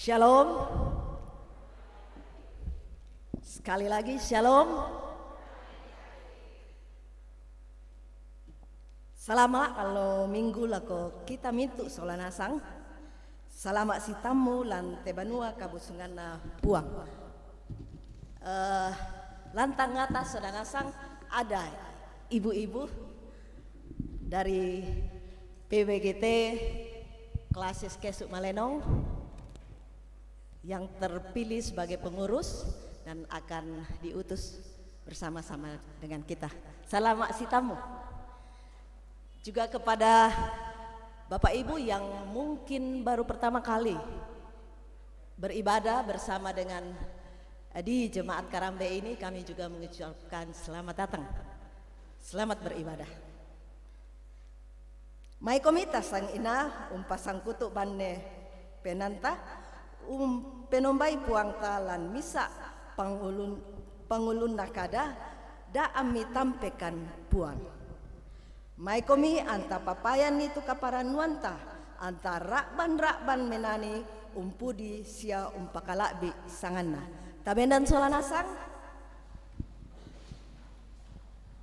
Shalom. Sekali lagi shalom. Salama kalau minggu lako kita mintu solanasang. Salama si tamu lan tebanua kabusungan na puang. Lantang atas solanasang ada ibu-ibu dari PWGT Klasis Kesuk Malenong yang terpilih sebagai pengurus dan akan diutus bersama-sama dengan kita. Selamat si tamu. Juga kepada Bapak Ibu yang mungkin baru pertama kali beribadah bersama dengan di Jemaat Karambe ini, kami juga mengucapkan selamat datang. Selamat beribadah. Mai komita sang ina pasang kutuk bane penanta penombai puang talan misa pangulun nakada da ami tampekan puang. Mai komi anta papayan itu kaparan nuanta anta rakban menani umpudi sia umpakalabi sanganna. Tabendan solanasang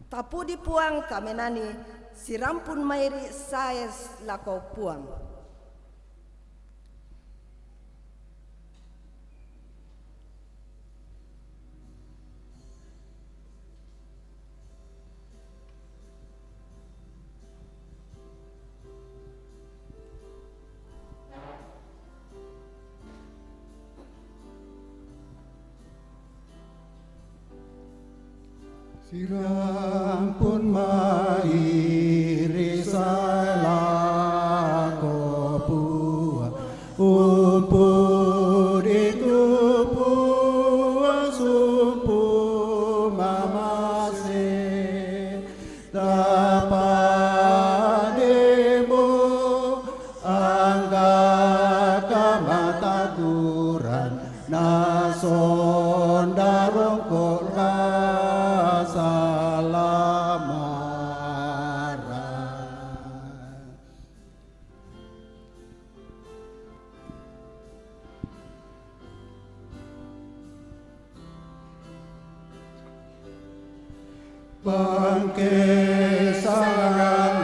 tapu di puang kamenani sirampun mairi saes lako puang. Sirampun mairi salako puang umpur itu puang sumpu mamase tapademo angga kamataturan nason darong bangke sana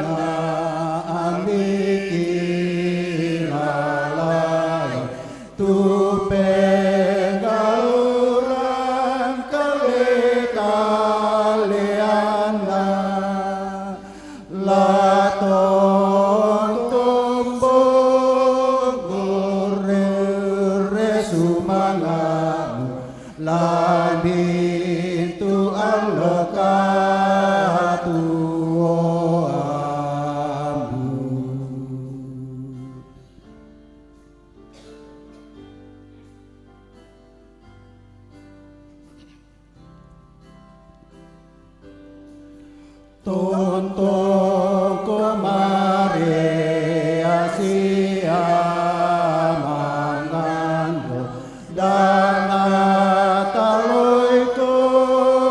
amikilalai tupe gauran kale-kaleana laton tumbung gure sumangamu labintu alloka Tonton komare asia mangando dana taloi ko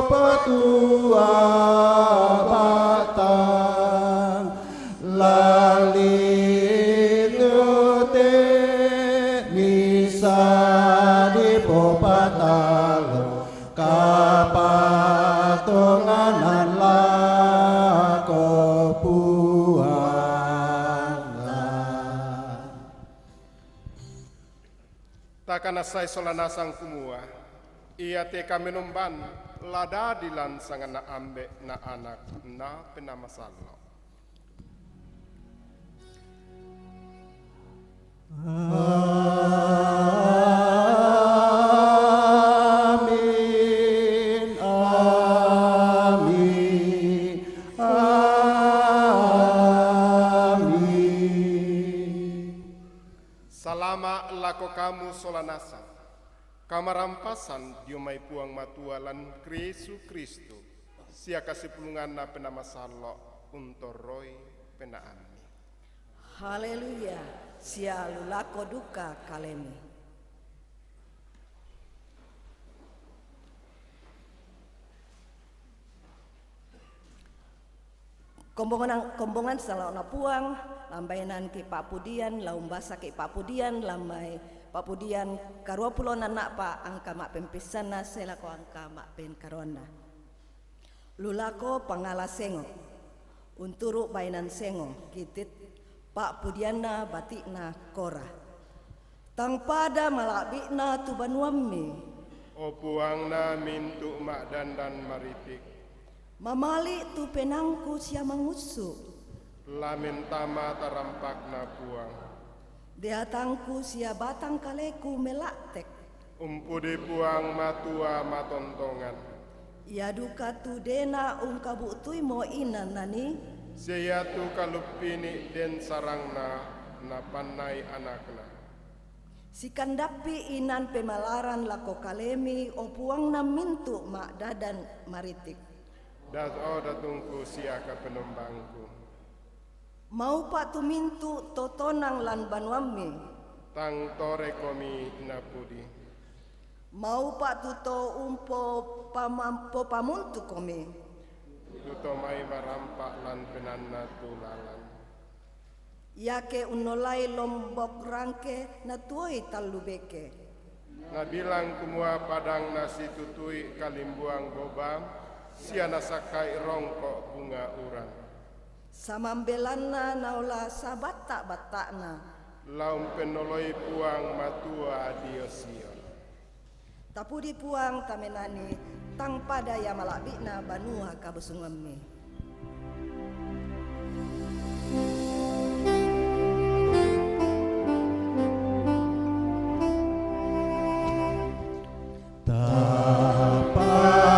patua batang lali te misa di popatalo kapatonganan takana sai solanasang kumua ia te kami nomban lada dilan sangana ambe na anak na penamasalo. Amin, amin, amin. Salama lako kamu solanasa kamarampasan diomai puang matualan Yesus Kristo sia kasipulungan na penamasalo untoroi penaami. Haleluya. Sia lulako duka kalemi. Kombongan salau na puang lambainan ki papudian laumbasa ki papudian lambai papudian karua pulo nanak pa angka mak pempisana selako angka mak pen karona. Lulako pangala sengo, unturu bainan sengo, kitit pak pudiana batikna kora. Tang pada malabikna tu banuammi, Opuangna mintu mak dandan maritik. mamali tu penangku sia mangusu, Lamin tama tarampakna puang. deatangku sia batang kaleku melaktek. Umpudi puang matua matontongan. Ia duka tu dena ungkabu tui mo ina nani, Saya tu kalupini den sarangna na panai anakna. si kandapi inan pemalaran lako kalemi opuang na mintu mak dadan maritik. Dat o datungku siaka penumbangku. Mau pak tu mintu totonang lan banuami, Tang tore komi napudi. mau pak tu to umpo pamampo pamuntu komi. Duto mai marampak lan penanna tulalan. Yake unolai lombok rangke na tuoi talubeke. Nabilang kumua padang nasi tutui kalimbuang bobam. Siana sakai rongkok bunga urang. Samambelanna naula sabatak batakna. Laum penoloi puang matua diosion. Tapudi puang tamenani tang pada ya malabikna banua kabusungami.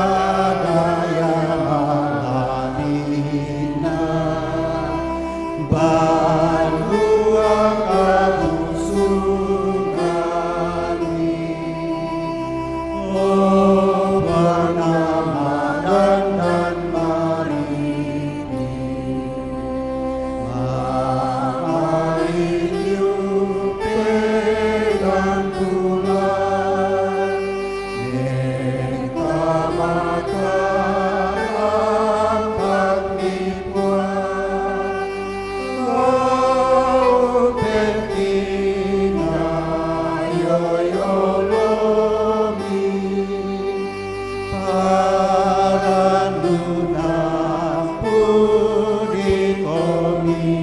Tapadaya malamina Banua kabusungani Oh bernama dan mariti Mamailiu pegang bulan Yenta mata rampak dibuat Kau pentina yoyolomi Paranduna pudi komi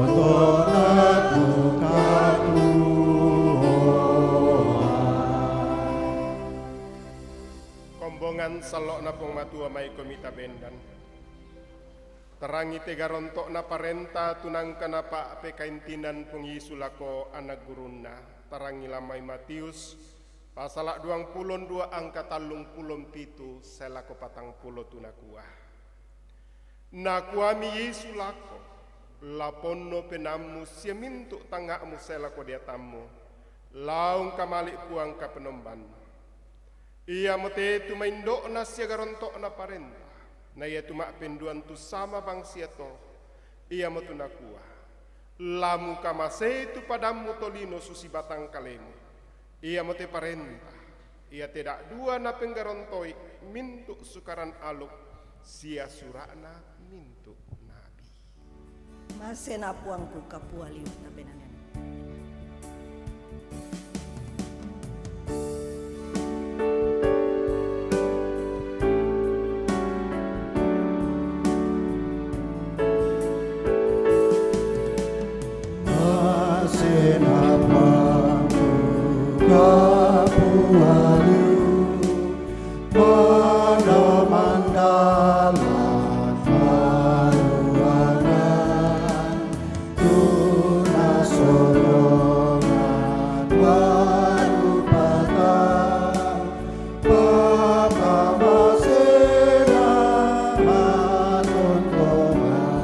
Otoratu Kombongan salok na pong matua may komita bendan. Terangi tega rontok na parenta tunang kanapa ape kaintinan pengisu lako anak guruna. Terangi lamai Matius pasalak 22 angka 37 selako patang pulo tunakuah. Nakuami Yesu lako laponno penamu siamintu tangakmu selako diatamu. Laung kamalik puang ka penomban. Ia mote tu maindo na sia garontok na parenta. Na ia tu mak penduan tu sama bangsia to. Ia motu nakua. Lamu kamase tu padamu tolino susi batang kalemu. Ia mote parenta. Ia tidak dua na penggarontoi mintuk sukaran aluk. Sia surakna mintuk nabi. Masena puangku kapualiu tabenanen. Senapaku kapualu Mono mandalan maruangan Tuna solongan warupatan Pakamasena matontongan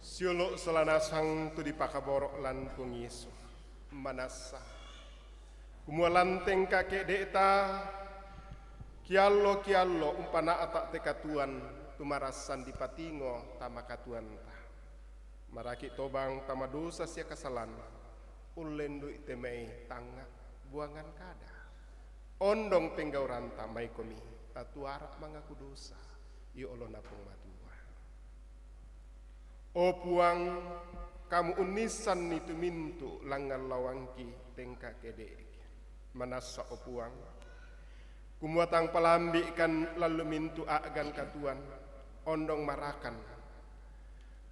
Siuluk selanasang tu dipakaborok lan pengisu. Manasa. Kumua lanteng kakek dekta. Kiallo umpana atak tekatuan. Tumarasan dipatingo tamakatuan ta. Maraki tobang tamadosa sia kasalan. Ulendu itemei tangga buangan kada. Ondong penggauran tamai komi. Tatuara mangaku dosa. i olo napung matua. O puang kamu unisan itu mintu langal lawangki tengka kedek manasa o puang kumuatang palambi kan lalu mintu agan katuan ondong marakan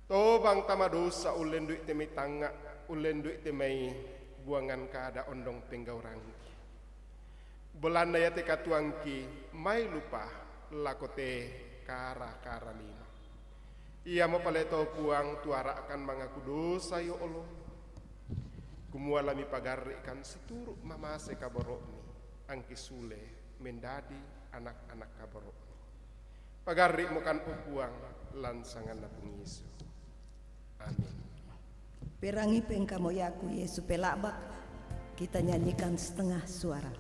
tobang tamadosa ulen duit temi tanga ulen duit temai buangan kada ondong penggaurangi belanda ya te katuangki mai lupa lakote kara lima ia mau paleto puang tuarakan mangaku dosa yo Allah kumualami pagarrikan seturuk mamase kaborokni angki sule mendadi anak-anak kaborokni pagarri mukan puang lansangan napung Yesu amin. Perangi pengkamoyaku Yesu pelabak, kita nyanyikan setengah suara.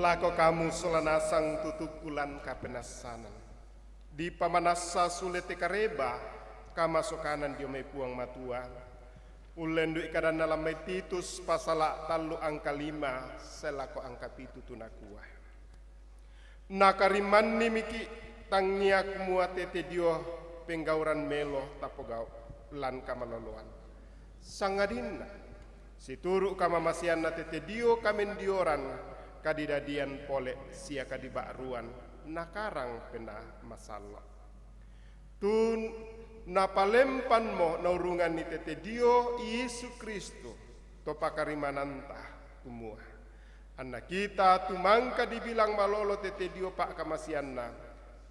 Lako kamu solanasang tutukulan kapenasanan di pamanasa sulete kareba kamasukanan dio may puang matua ulen du ikadan dalam may Titus pasala talu angka 5 selako angka 7 tunakua nakariman ni miki tangniak muatete dio penggauran melo tapogau lan kamaloloan sangadina situru kamamasian na tete dio kamen dioran kadidadian pole sia kadibakruan nakarang pena masalah tun napalempan mo naurungan ni tete dio Yesu Kristo to pakarimananta kumua anak kita tumangka dibilang malolo tete dio pak kamasianna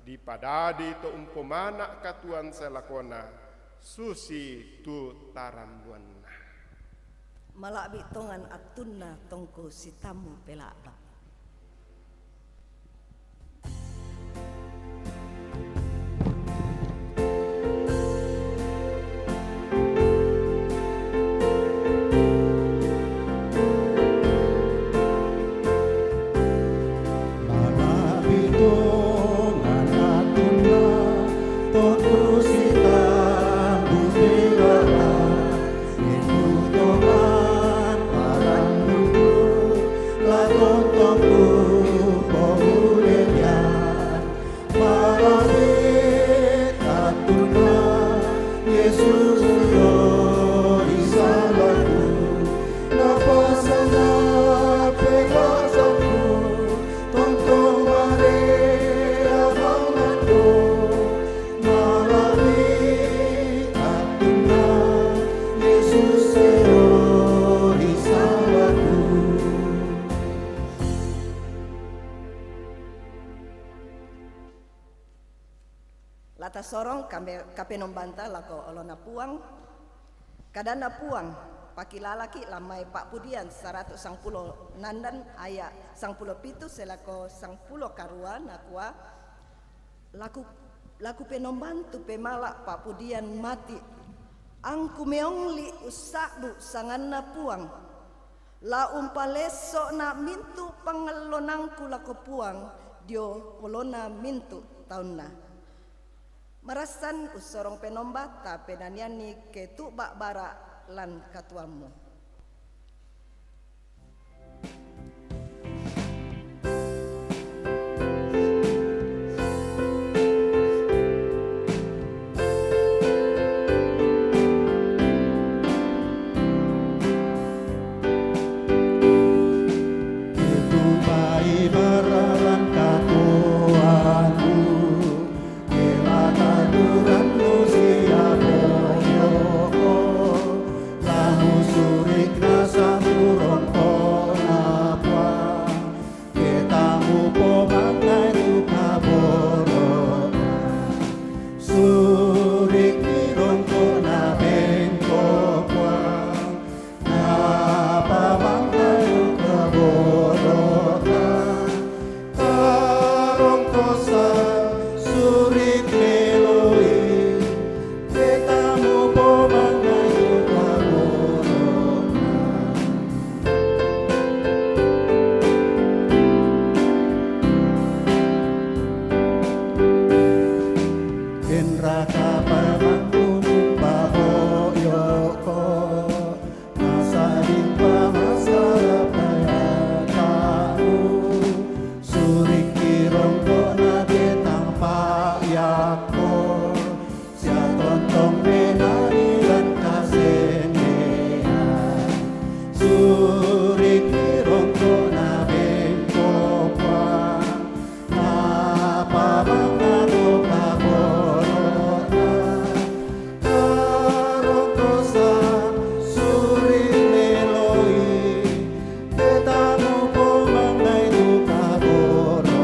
di padadi to umpomana katuan selakona susi tu tarambuanna Malak tongan atunna tongko sitamu pelaba. Tonto atas sorong kapenombanta lako olona puang kadana puang pakilalaki lamai Pak Pudian 110 nandan aya 10 pitu selako 10 karua nakua laku penombantu pemala Pak Pudian mati angku meongli usabu sanganna puang la umpaleso na mintu pangalonangku lako puang dio polona mintu taunna merasan usorong penomba ta penaniani ketu bak bara lan katuamu. Itu bayi beralan katuanmu Kelataduran usia boyoko Lamu surik nasa turong konapa Ketamu pomangai duka borok Surik nirong kona bengkokwa Napa mangai duka borok Tarong kosa surik meloi Ketamu pomangai duka borok Kenraka pamangkum pahoyoko Masaring pamasara payatamu Surik kirong kona betang payako Sia tontong menari dan kasenea Surik kirong kona bengkokwa Napa mangano kaborona Karong kosa surik meloi Ketamu pomangai duka borona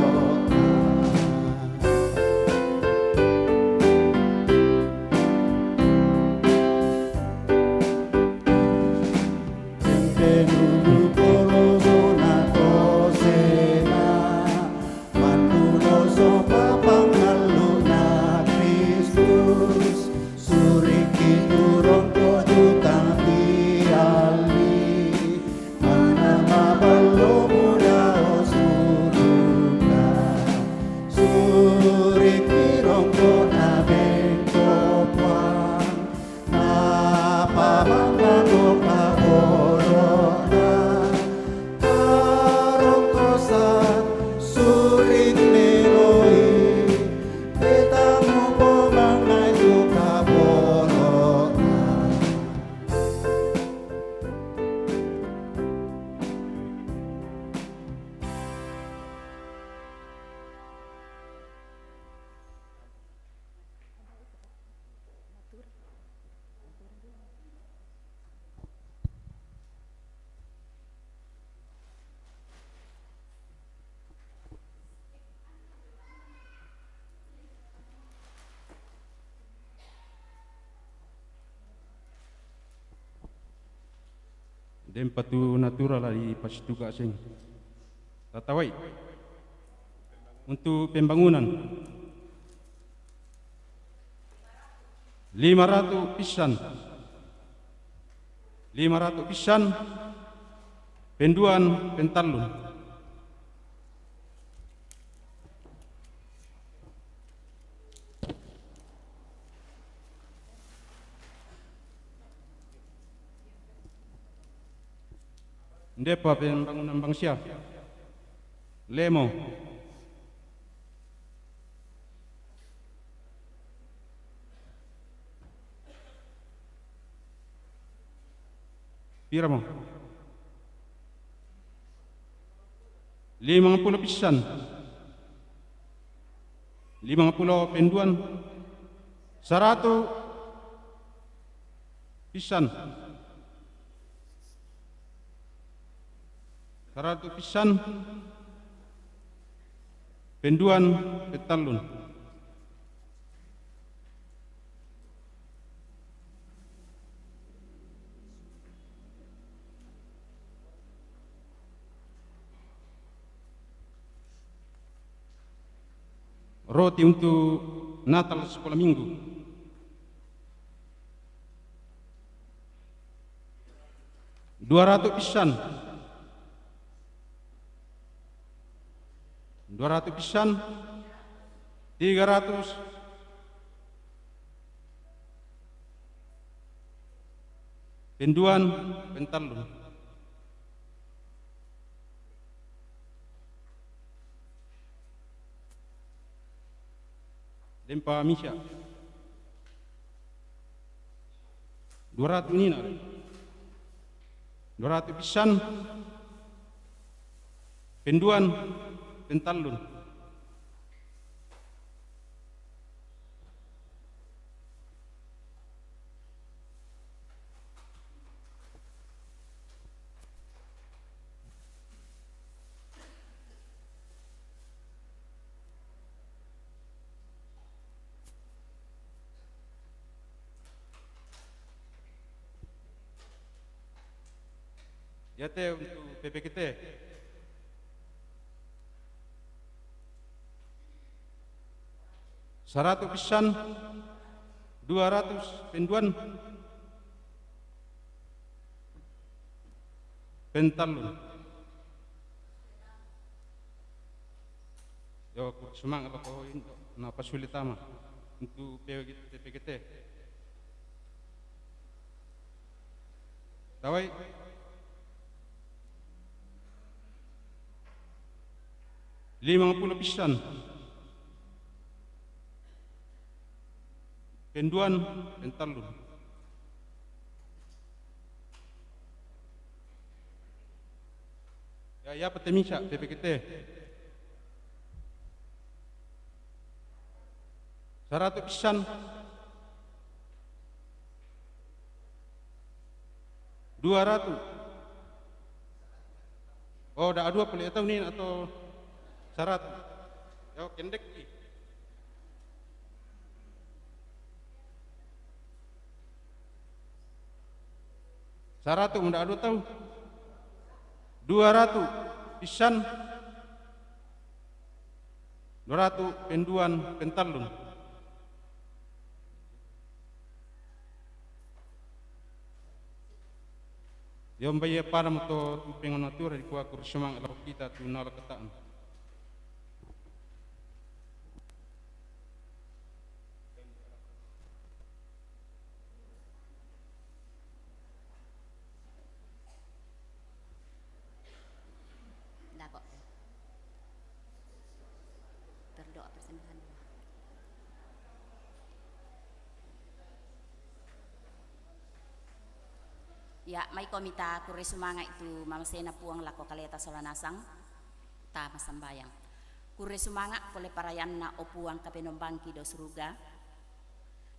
Penunu kolosona kosena Manuloso papangaluna Kristus Suriki turong kodutang tiali Mana mabalo mula o suruga Suriki rongko na bengkokwan Napa mangano kaborona Karong kosan surik meloi Ketamu pomangai duka borona Dempatu natural di pastuga sing tatawai untuk pembangunan 500 pisan penduan pentalun Depa pembangunan bangsa Lemo pira mo 50 pisan 50 penduan 100 pisan 100 pisan penduan petalun roti untuk Natal sekolah minggu. $200 pisan. $200 pisan. 300 penduan pentalun. Lempa misya 200 ini nak 200 pisan penduan pentalun. Jate untuk PPKT. Seratus pisan, 200 penduan, pentalun. Yo semangat apa ini? Napa sulit ama untuk PPKT? Tawai. 50 pisan penduan pentalun. Ya petemisha PPKT 100 pisan 200. Oh dah dua pelih atau ni atau 100. Ya kendek ni. 100 muda adu tahu. 200 pisan 200 penduan pentalun. Yang bayar para motor pengen natura di kuah kursemang kalau kita tu nala ketaan. Berdoa persembahan. Ya, may komita kure sumanga itu mamasena puang lako kaleta solanasang ta masambayang. Kure sumanga kole parayan na opuang kapenombangki do suruga.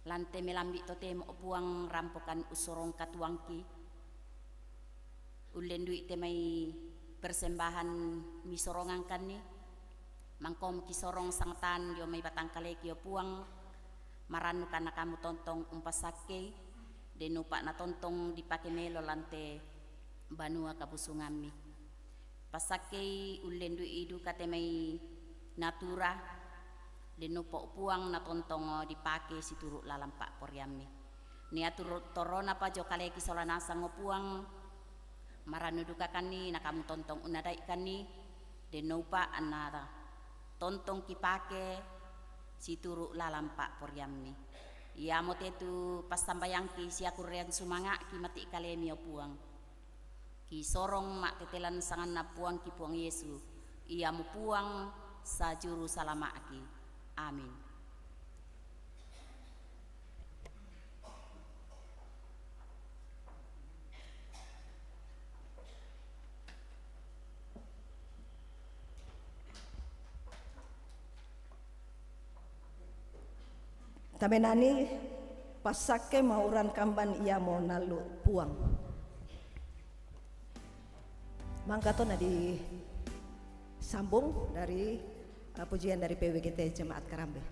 Lante melambi totem opuang rampokan usorong katuangki. Ulendu ite may persembahan misorongan kan ni. Mangkom kisorong sangtan yo may batang kaleki yo puang maranu kana kamu tontong umpasake denupa na tontong dipake melo lante banua kabusungami pasake ulendu idu kate may natura denupa puang na tontong dipake situru lalampak poryami ni atur torona pa jo kaleki solanasang puang maranu duka kani na kamu tontong unadai kani denupa anara tontong kipake situru lalampak poryammi. Ia mote tu pas sambayangki si aku reang sumanga ki mati kalemi puang. Ki sorong mak tetelan sangan na puang ki puang Yesu. Ia mu puang sajuru salama aki. Amin. Tamenani pasake mauran kamban ia mau nalu puang. Mangkato na di sambung dari pujian dari PWGT Jemaat Karambe.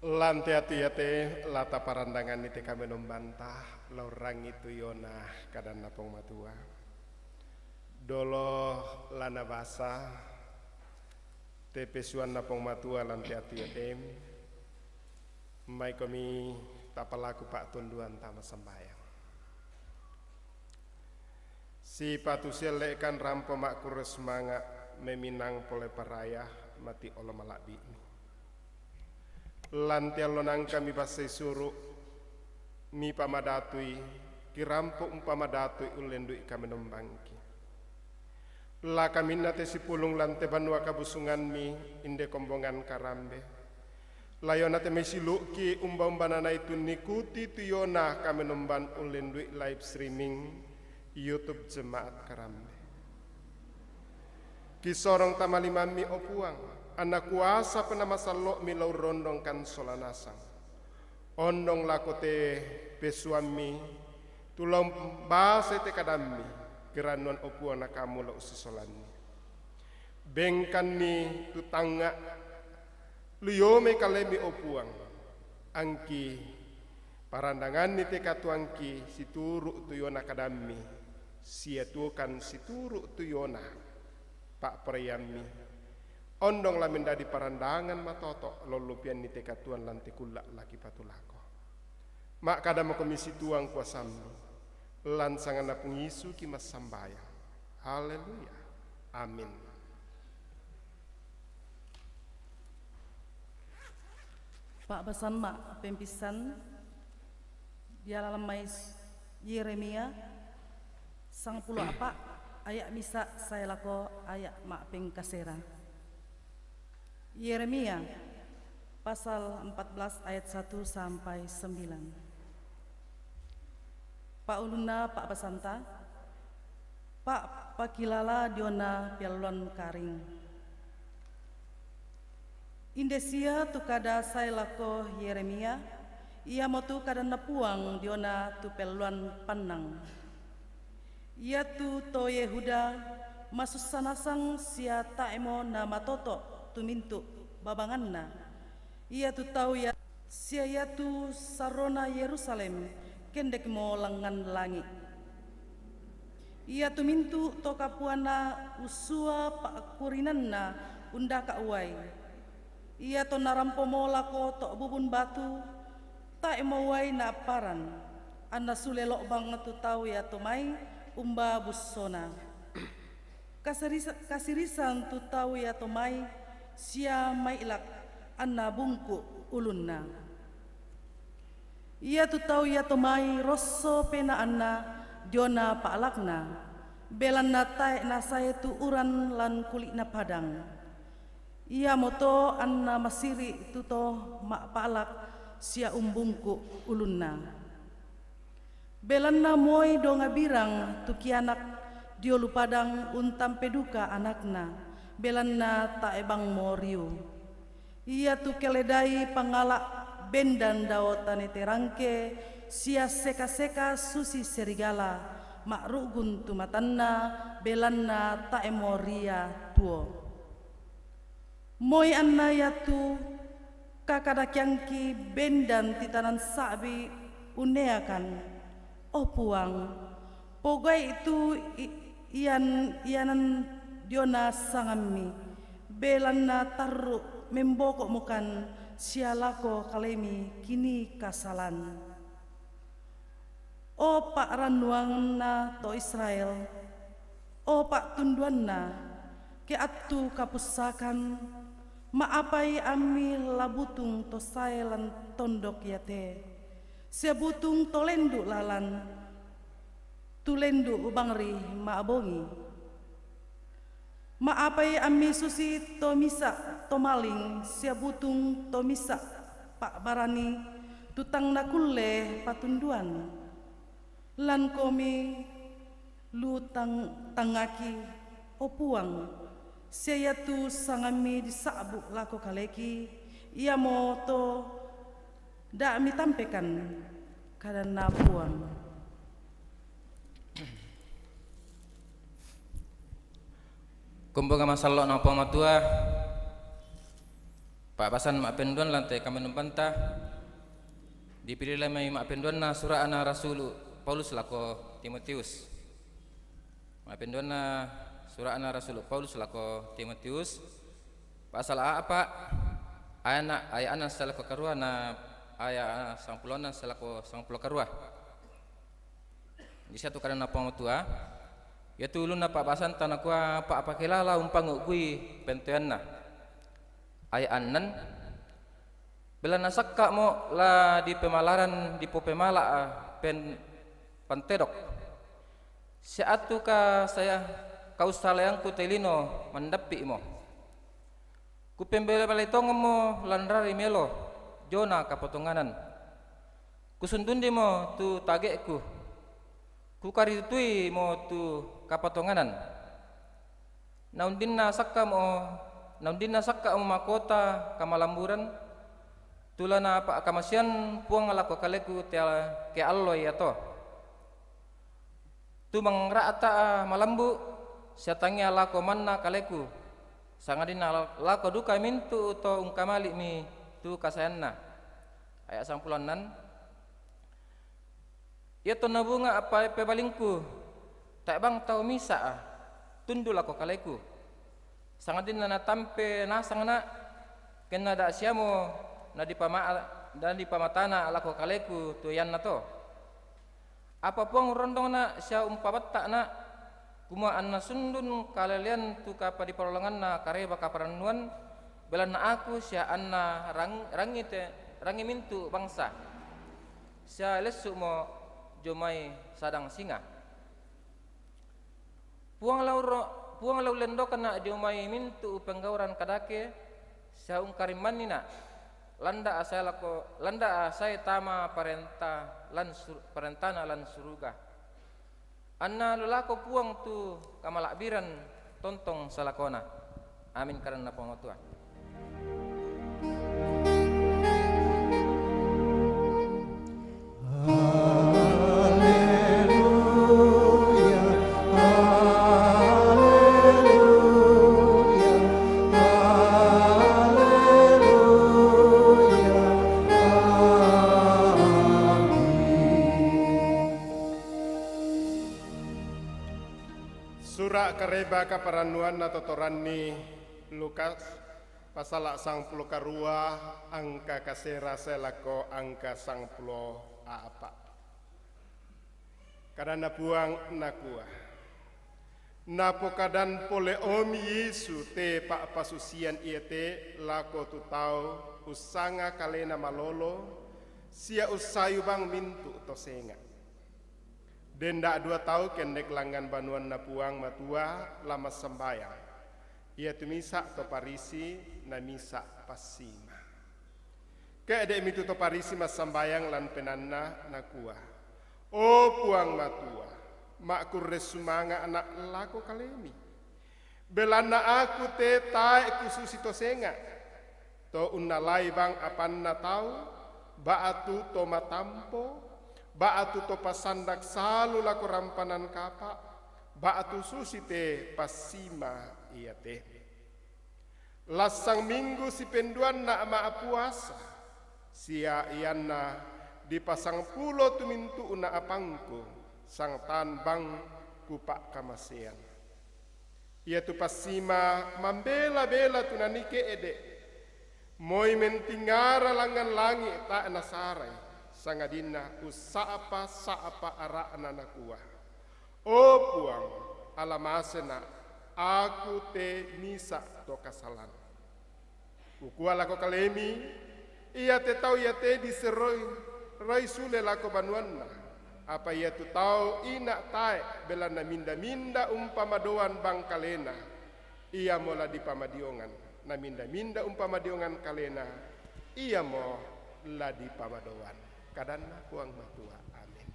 Lantai hati-hati lata parandangan itu kami membantah lorang itu yona kadang napong matua. Dolo lana basa tepesuan napong matua lantai hati-hati. Mai kami tapalaku pak tunduan tama sembayang. Si patu selekan rampo mak kurus manga meminang pole paraya mati olah malak bini. Lantian lonang kami pasai suruh mi pamadatui kirampo umpamadatu ulendui kami nombangki la kami nate sipulung lante banua kabusungan mi inde kombongan karambe layo nate mesilu ki umba-umbanana itu nikuti tuyona kami nomban ulendui live streaming YouTube Jemaat Karambe kisorong tamalimami opuang anak kuasa penama salok milau rondong kan solanasang ondong lakote pesuami tulong base te kadami geranuan opu anak kamu la ususolani bengkan ni tutanga luyome kalemi opuang angki parandangan ni te katuangki situru tuyona kadami siatukan situru tuyona pak priyami ondong lamin dadi parandangan matoto lolupian ni tekatuan lanti kulak laki patulako mak kadang komisi tuang kuasambi lansangan napung Yesu kimas sambayang haleluya amin. Pak Basan mak pempisan dia dalam mais Yeremia sang puluh apa ayat misa saya lako ayat mak pengkasera. Yeremia pasal 14 ayat 1 sampai 9. Pak uluna Pak Basanta, Pak pakilala diona pialon karing. Indesia tu kada sai lako Yeremia, ia motu kada napuang diona tu peluan panang. Ia tu to Yehuda masus sanasang sia taemo nama toto tu mintu babanganna ia tu tahu ya sia tu sarona Yerusalem kendek mo langan langit ia tu mintu to kapuana usua pak kurinanna unda ka uai ia to narampo mo lako to bubun batu ta emo wai na paran anna sulelok banget tu tahu ya to mai umba busona kasirisan tu tahu ya to mai sia mailak anna bungku ulunna ia tu tahu ya tomai rosso pena anna diona paalakna belanna tae na saya tu uran lan kulit na padang ia moto anna masiri tu to mak paalak sia umbungku ulunna belanna moi donga birang tu kianak diolu padang untam peduka anakna belanna ta ebang moriu ia tu keledai pangalak bendan dawotane terangke sia seka-seka susi serigala makrugun tu matanna belanna ta emoria tuo moi anna ya tu kakada kyangki bendan titanan sabi uneakan opuang pogai itu ianan diona sangami belanna taru membokok mukan sialako kalemi kini kasalan o pak ranuangna to Israel o pak tunduanna ke atu kapusakan maapai ami labutung to saelan tondok yate sebutung to lendu lalan tulendu ubangri maabongi maapai ami susi to misa to maling sia butung to misa pak barani tutang nakulle patunduan lan komi lutang tangaki opuang sia tu sangami disabu lako kaleki ia moto da mi tampekan karena puang. Kumpulan masalok napa matua Pak Pasan mak penduan lantai kami numpanta dipilih mai mak penduan na surah ana Rasul Paulus lako Timotius. Mak penduan na surah ana Rasul Paulus lako Timotius. Pasal apa? Ayat anak selako karua na ayat sangpuluhan selako sangpuluh karua. Di satu karena pengotua, ya tu ulun na Pak Pasan tanah kuah Pak pakilala umpang kui pentuan na. Ayat anan bila nasakka mo la di pemalaran di popemala pantedok saat tu ka saya kau salayang ku telino mandapi mo ku pembele balitong mo lanrari melo jona kapotonganan ku sundundi mo tu tagekku ku karitui mo tu kapotonganan naundin na sakka mo makota kamalamburan tula na pa kamasian puang alako kaleku ke alloy ato tu mangrata malambu siatangi alako manna kaleku sangadin alako duka mintu to ungkamali mi tu kasayanna ayat sampulanan ia to nabunga apa pebalingku tak bang tau misa tundu lako kaleku sangadin na tampe nasang na kena da siamo na di pamatana alako kaleku tu yan na to apa pong rondong na siya umpabatta na kuma anna sundun kalalian tu kapa di perolongan na kareba kaparanuan belan na aku siya anna rangi mintu bangsa siya lesu mo jomai sadang singa puang lau lendokan na jomai mintu penggauran kadake siya ungkariman nina landa asai tama parentana lan suruga anna lelako puang tu kamalakbiran tontong salakona amin karena pengotua. Kareba kaparanuan na totorani Lukas pasal sang puluh karua angka kasera selako angka sang puluh apa karena buang nakua napo kadan pole om Yesu te pak pasusian iete lako tu tau usanga kalena malolo sia usayu bang mintu to senga denda 2 tahun kendek langan banuan na puang matua lama sembayang ia tu misa to parisi na misa pasima keadek mitu to parisi mas sembayang lan penanna na kuah o puang matua mak kurre sumanga anak lako kalemi belana aku te tae kususi to senga to unnalai bang apanna tau baatu to matampo baatu to pasandak salu lako rampanan kapa baatu susi te pasima iya te lasang minggu si penduan na ama puasa sia ianna di pasang pulo tumintu una apangku sang tan bang kupak kamasean ia tu pasima mambela-bela tunanike ede moi mentingara langan langi tak nasarai sangadina usapa ara ananakua o puang alamasena aku te misa to kasalan ukua lako kalemi ia te tau ia te diseroi rai sule lako banuanna apa ia tu tau ina tae belana minda umpama doan bang kalena ia mola di pamadiongan na minda umpama diongan kalena ia mo la di pamadoan kadana puang matua amin.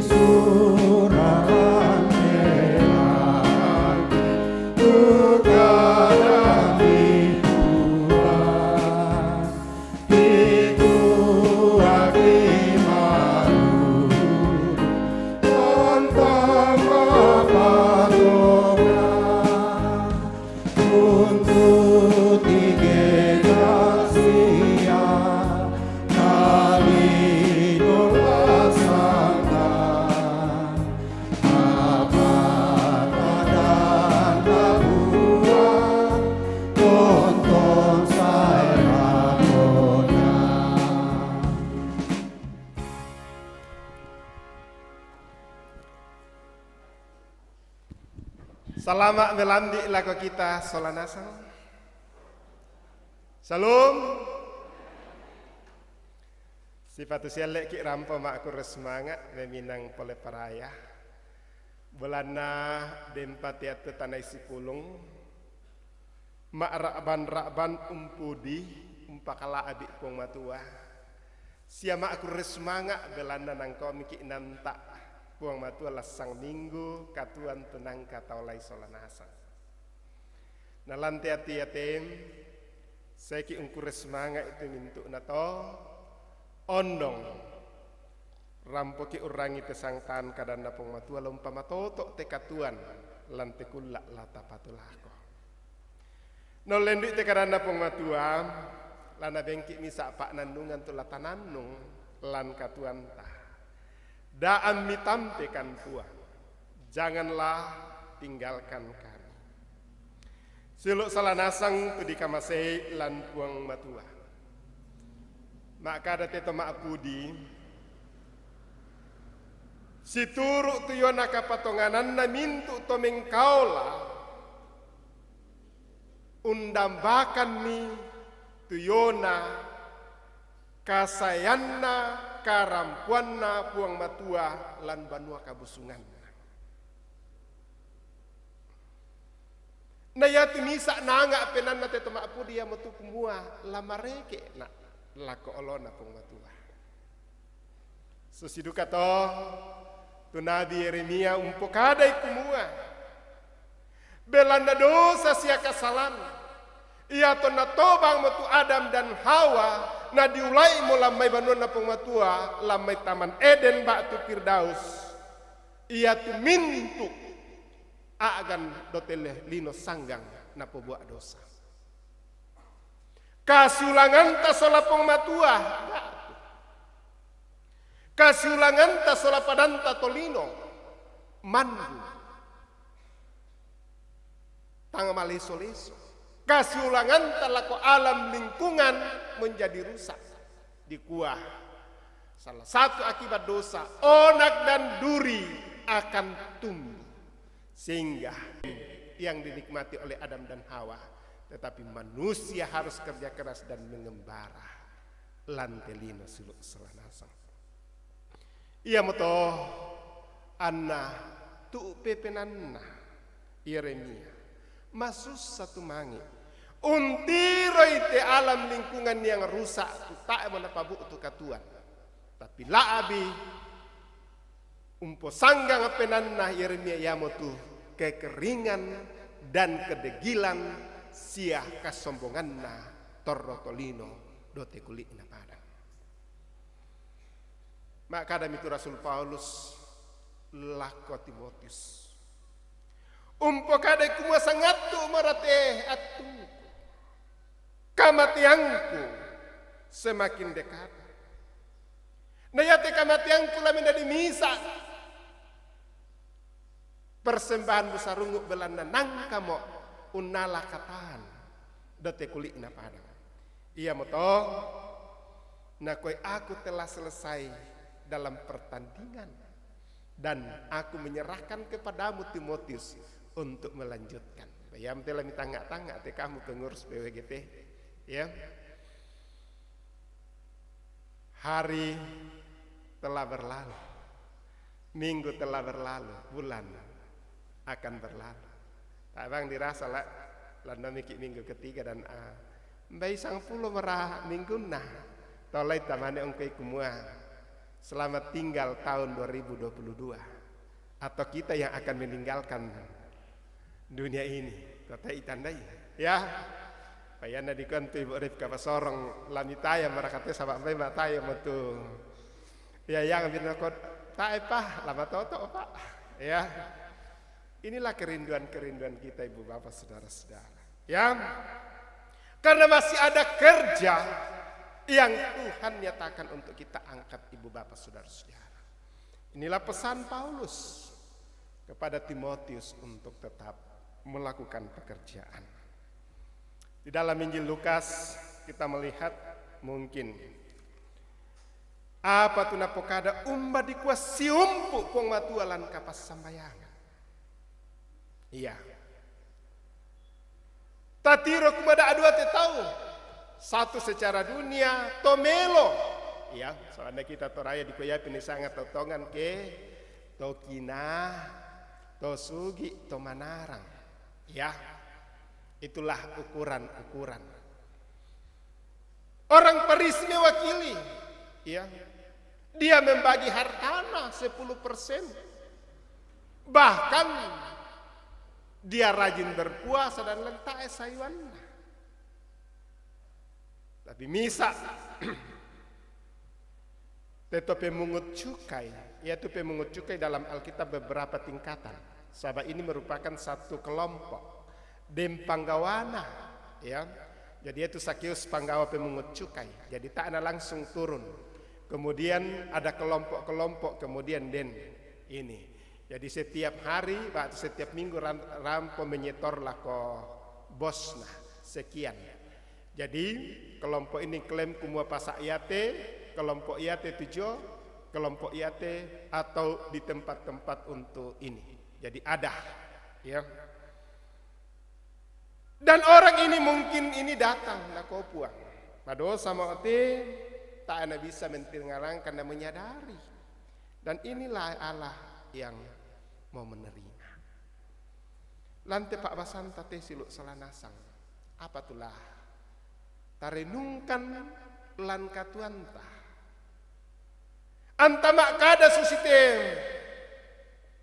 Surah Al-Anbiya Selamat melandik laku kita solanasang. Salam. Sifat sialek ki rampo mak aku semangat meminang pole paraya. Belana dempat yaitu tanah isi pulung. Mak rakban umpudi umpakala adik puang matua. Siama aku semangat belanda nang kau miki nantak puang matua lasang minggu katuan tenang kataulai solanasa. Nalanti hati yatim saya ki ungkur semangat itu mintuk nato ondong rampoki urangi pesangtan kadanda puang matua lompama totok te katuan lante kulak lata patulako. Nolendik te kadanda puang matua lana bengki misa pak nandungan tula tananung lan katuan tah. Daan mitampekan puang, janganlah tinggalkan kami. Siluk salah nasang tu di kamasei lan puang matua. Maka ada teto maapudi. Si turuk tu yona kapatonganan na mintu to mengkaula. Undambakan mi tuyona kasayanna karampuanna puang matua lan banua kabusungan. Na ya timisa nanga penan na teto maapu dia metu kumua lamareke na lako olona puang matua. Susiduka to tu Nabi Yeremia umpokadai kumua belanda dosa sia kasalan. Ia to na tobang metu Adam dan Hawa na diulai mo lamai banon na pematua lamai taman Eden batu Firdaus. Ia tu mintu agan dotele lino sanggang na pobuak dosa. Kasulangan ta sola pematua. Kasulangan ta sola padanta tolino mandu. Tanga maleso-leso. Kasulangan talako alam lingkungan menjadi rusak di kuah. Salah satu akibat dosa onak dan duri akan tumbuh sehingga yang dinikmati oleh Adam dan Hawa, tetapi manusia harus kerja keras dan mengembara lantelino suluk selanasang. Ia moto anna tu pepenanna Yeremia masus satu mangi untiroi te alam lingkungan yang rusak tu tak menapabu tu katuan tapi laabi umpo sanggang penanna Yeremia yamotu kekeringan dan kedegilan sia kasombonganna torrotolino dote kulikna padang. Maka dami itu Rasul Paulus lako Timotius umpo kadai kumua sangatu marate atu kamatianku semakin dekat. Nayate kamatianku lamin dari misa persembahan busarungu belanda nang kamo unala katan dote kulik na padang. Ia moto nakoi aku telah selesai dalam pertandingan dan aku menyerahkan kepadamu Timotius untuk melanjutkan. Ya telah mitangga-tangga te kamu pengurus PWGT ya. Hari telah berlalu. Minggu telah berlalu, bulan akan berlalu. Tak bang dirasa lah landa mikir minggu ketiga dan Mbak sang pulo merah minggu nah. Tolai tamane ongkai kumua. Selamat tinggal tahun 2022. Atau kita yang akan meninggalkan dunia ini. Kota itandai ya. Payana dikontu ibu Rifka Pasorong lamitaya merakatnya sampai mataya metu. Ya yang bina kot tak apa lama toto pak. Ya. Inilah kerinduan-kerinduan kita ibu bapak saudara-saudara. Ya. Karena masih ada kerja yang Tuhan nyatakan untuk kita angkat ibu bapak saudara-saudara. Inilah pesan Paulus kepada Timotius untuk tetap melakukan pekerjaan. Di dalam Injil Lukas kita melihat mungkin apa tu napokada umba dikuas siumpu pong matualan kapas sambayangan. Iya. Tatiro kumada adua te tahu. Satu secara dunia, tomelo. Ya, soalnya kita toraya di koya ini sangat totongan ke tokina, tosugi, tomanarang. Ya, itulah ukuran-ukuran. Orang Paris mewakili, ya, dia membagi hartana 10%. Bahkan dia rajin berpuasa dan lentak sayuanna. Tapi misa tetap pemungut cukai, yaitu pemungut cukai dalam Alkitab beberapa tingkatan. Sabab ini merupakan satu kelompok dempanggawana, ya. Jadi itu Sakeus panggawa pemungut cukai. Jadi tak ada langsung turun. Kemudian ada kelompok-kelompok, kemudian ini. Jadi setiap hari, atau setiap minggu rampo menyetorlah ke bosna sekian. Jadi kelompok ini klaim kumua pasak iate, kelompok iate tujuh, kelompok iate atau di tempat-tempat untuk ini. Jadi ada, ya. Dan orang ini mungkin ini datang nak kau puang. Padahal sama ote tak ada bisa mentinggalang karena menyadari. Dan inilah Allah yang mau menerima. Lantai Pak Basanta teh siluk salanasang. Apa tulah? Tarenungkan lan katuanta. Antamak kada susite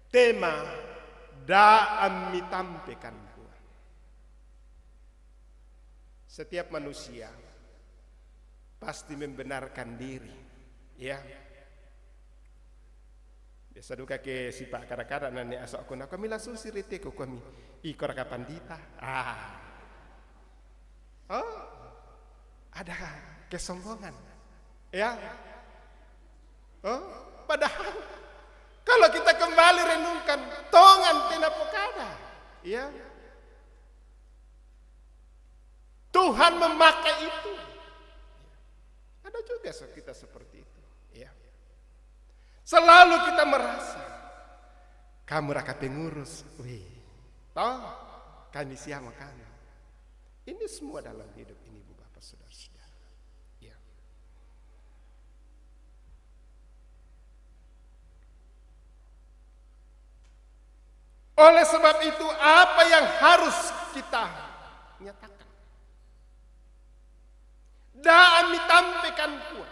tema da ammi tampekan. Setiap manusia pasti membenarkan diri, ya. Biasa duka ke si Pak kadang-kadang nani asok aku nak kami langsung sirite ko kami ikor kapandita. Oh, ada kesombongan, ya. Oh, padahal kalau kita kembali renungkan tongan tina pokada, ya. Tuhan memakai itu. Ada juga kita seperti itu, ya. Selalu kita merasa kamu raka pengurus, wih, toh kami siapa kami. Ini semua dalam hidup ini, Bu Bapak Saudara-saudara. Ya. Oleh sebab itu, apa yang harus kita nyatakan? Dan ditampilkan pun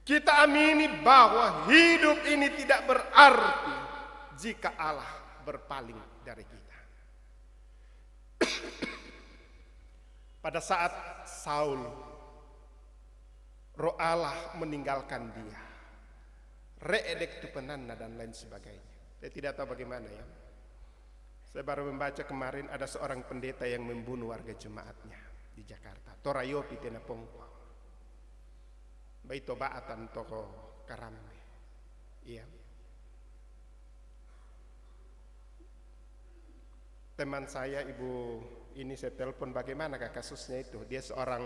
kita amini bahwa hidup ini tidak berarti jika Allah berpaling dari kita. Pada saat Saul, roh Allah meninggalkan dia, reedek tupenanna dan lain sebagainya. Saya tidak tahu bagaimana, ya. Saya baru membaca kemarin ada seorang pendeta yang membunuh warga jemaatnya di Jakarta. Torayo pitena pongko. Baito baatan toko karambe. Iya. Teman saya ibu ini saya telepon bagaimana kasusnya itu. Dia seorang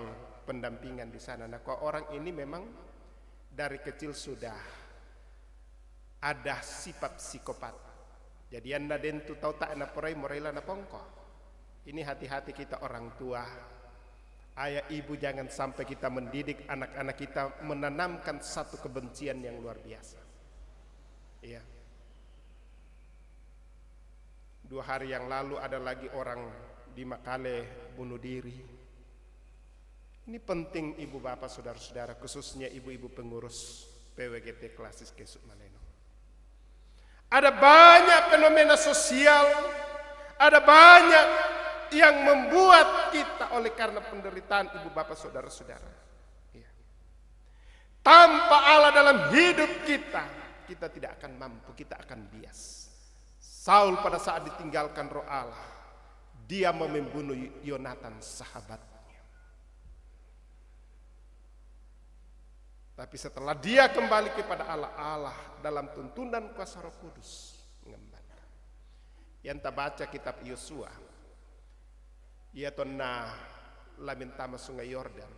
pendampingan di sana. Nah, kok orang ini memang dari kecil sudah ada sifat psikopat. Jadi anda dentu tahu tak na porai morela na pongko. Ini hati-hati kita orang tua. Ayah ibu jangan sampai kita mendidik anak-anak kita menanamkan satu kebencian yang luar biasa. Iya. 2 hari yang lalu ada lagi orang di Makale bunuh diri. Ini penting ibu bapak saudara-saudara, khususnya ibu-ibu pengurus PWGT Klasis Kesuk Maleno. Ada banyak fenomena sosial, ada banyak yang membuat kita oleh karena penderitaan ibu bapak saudara-saudara. Ya. Tanpa Allah dalam hidup kita, kita tidak akan mampu, kita akan bias. Saul pada saat ditinggalkan roh Allah, dia mau membunuh Yonatan sahabatnya. Tapi setelah dia kembali kepada Allah, Allah dalam tuntunan kuasa Roh Kudus mengembalikan. Yang tak baca kitab Yosua, ia tona lamintama sungai Yordan.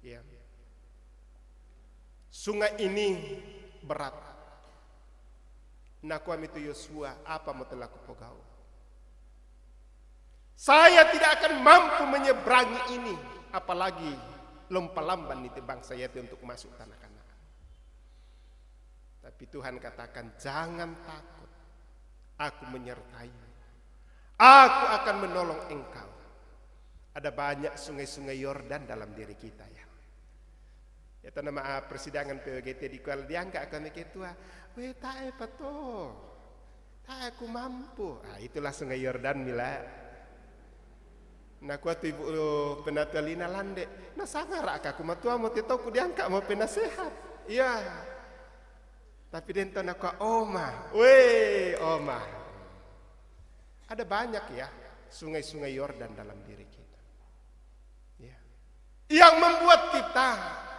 Ya. Sungai ini berat. Nakuam itu Yosua apa mau telah kupogau. Saya tidak akan mampu menyeberangi ini, apalagi lompa-lamban itu bangsa yaitu untuk masuk tanah Kanaan. Tapi Tuhan katakan, jangan takut, aku menyertaimu. Aku akan menolong engkau. Ada banyak sungai-sungai Yordan dalam diri kita ya. Ya nama persidangan PWGT di Kuala diangkat kami ketua. Weh tak apa toh. Tak aku mampu. Itulah sungai Yordan mila. Nah kuat ibu penatalina lande. Nah sangarak aku matua mau tahu ku diangkat mau penasehat. Iya. Tapi dento nak oma. Weh oma. Ada banyak ya sungai-sungai Yordan dalam diri kita. Ya. Yang membuat kita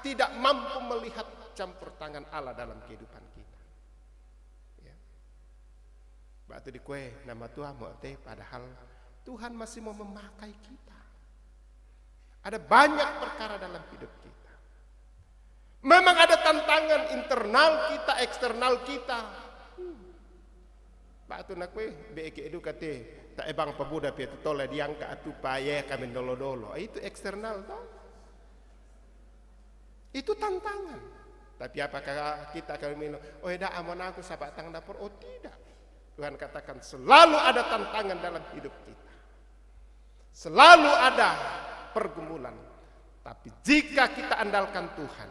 tidak mampu melihat campur tangan Allah dalam kehidupan kita. Ya. Batu di kue nama Tuhan mau teh padahal Tuhan masih mau memakai kita. Ada banyak perkara dalam hidup kita. Memang ada tantangan internal kita, eksternal kita. Batu nak kue beke edu kate tak ebang pemuda piatu tole diangkat atu paye kami dolo-dolo. Itu eksternal toh. Itu tantangan. Tapi apakah kita akan bilang, oh dah amon aku sahabat tang dapur? Oh tidak. Tuhan katakan selalu ada tantangan dalam hidup kita. Selalu ada pergumulan. Tapi jika kita andalkan Tuhan,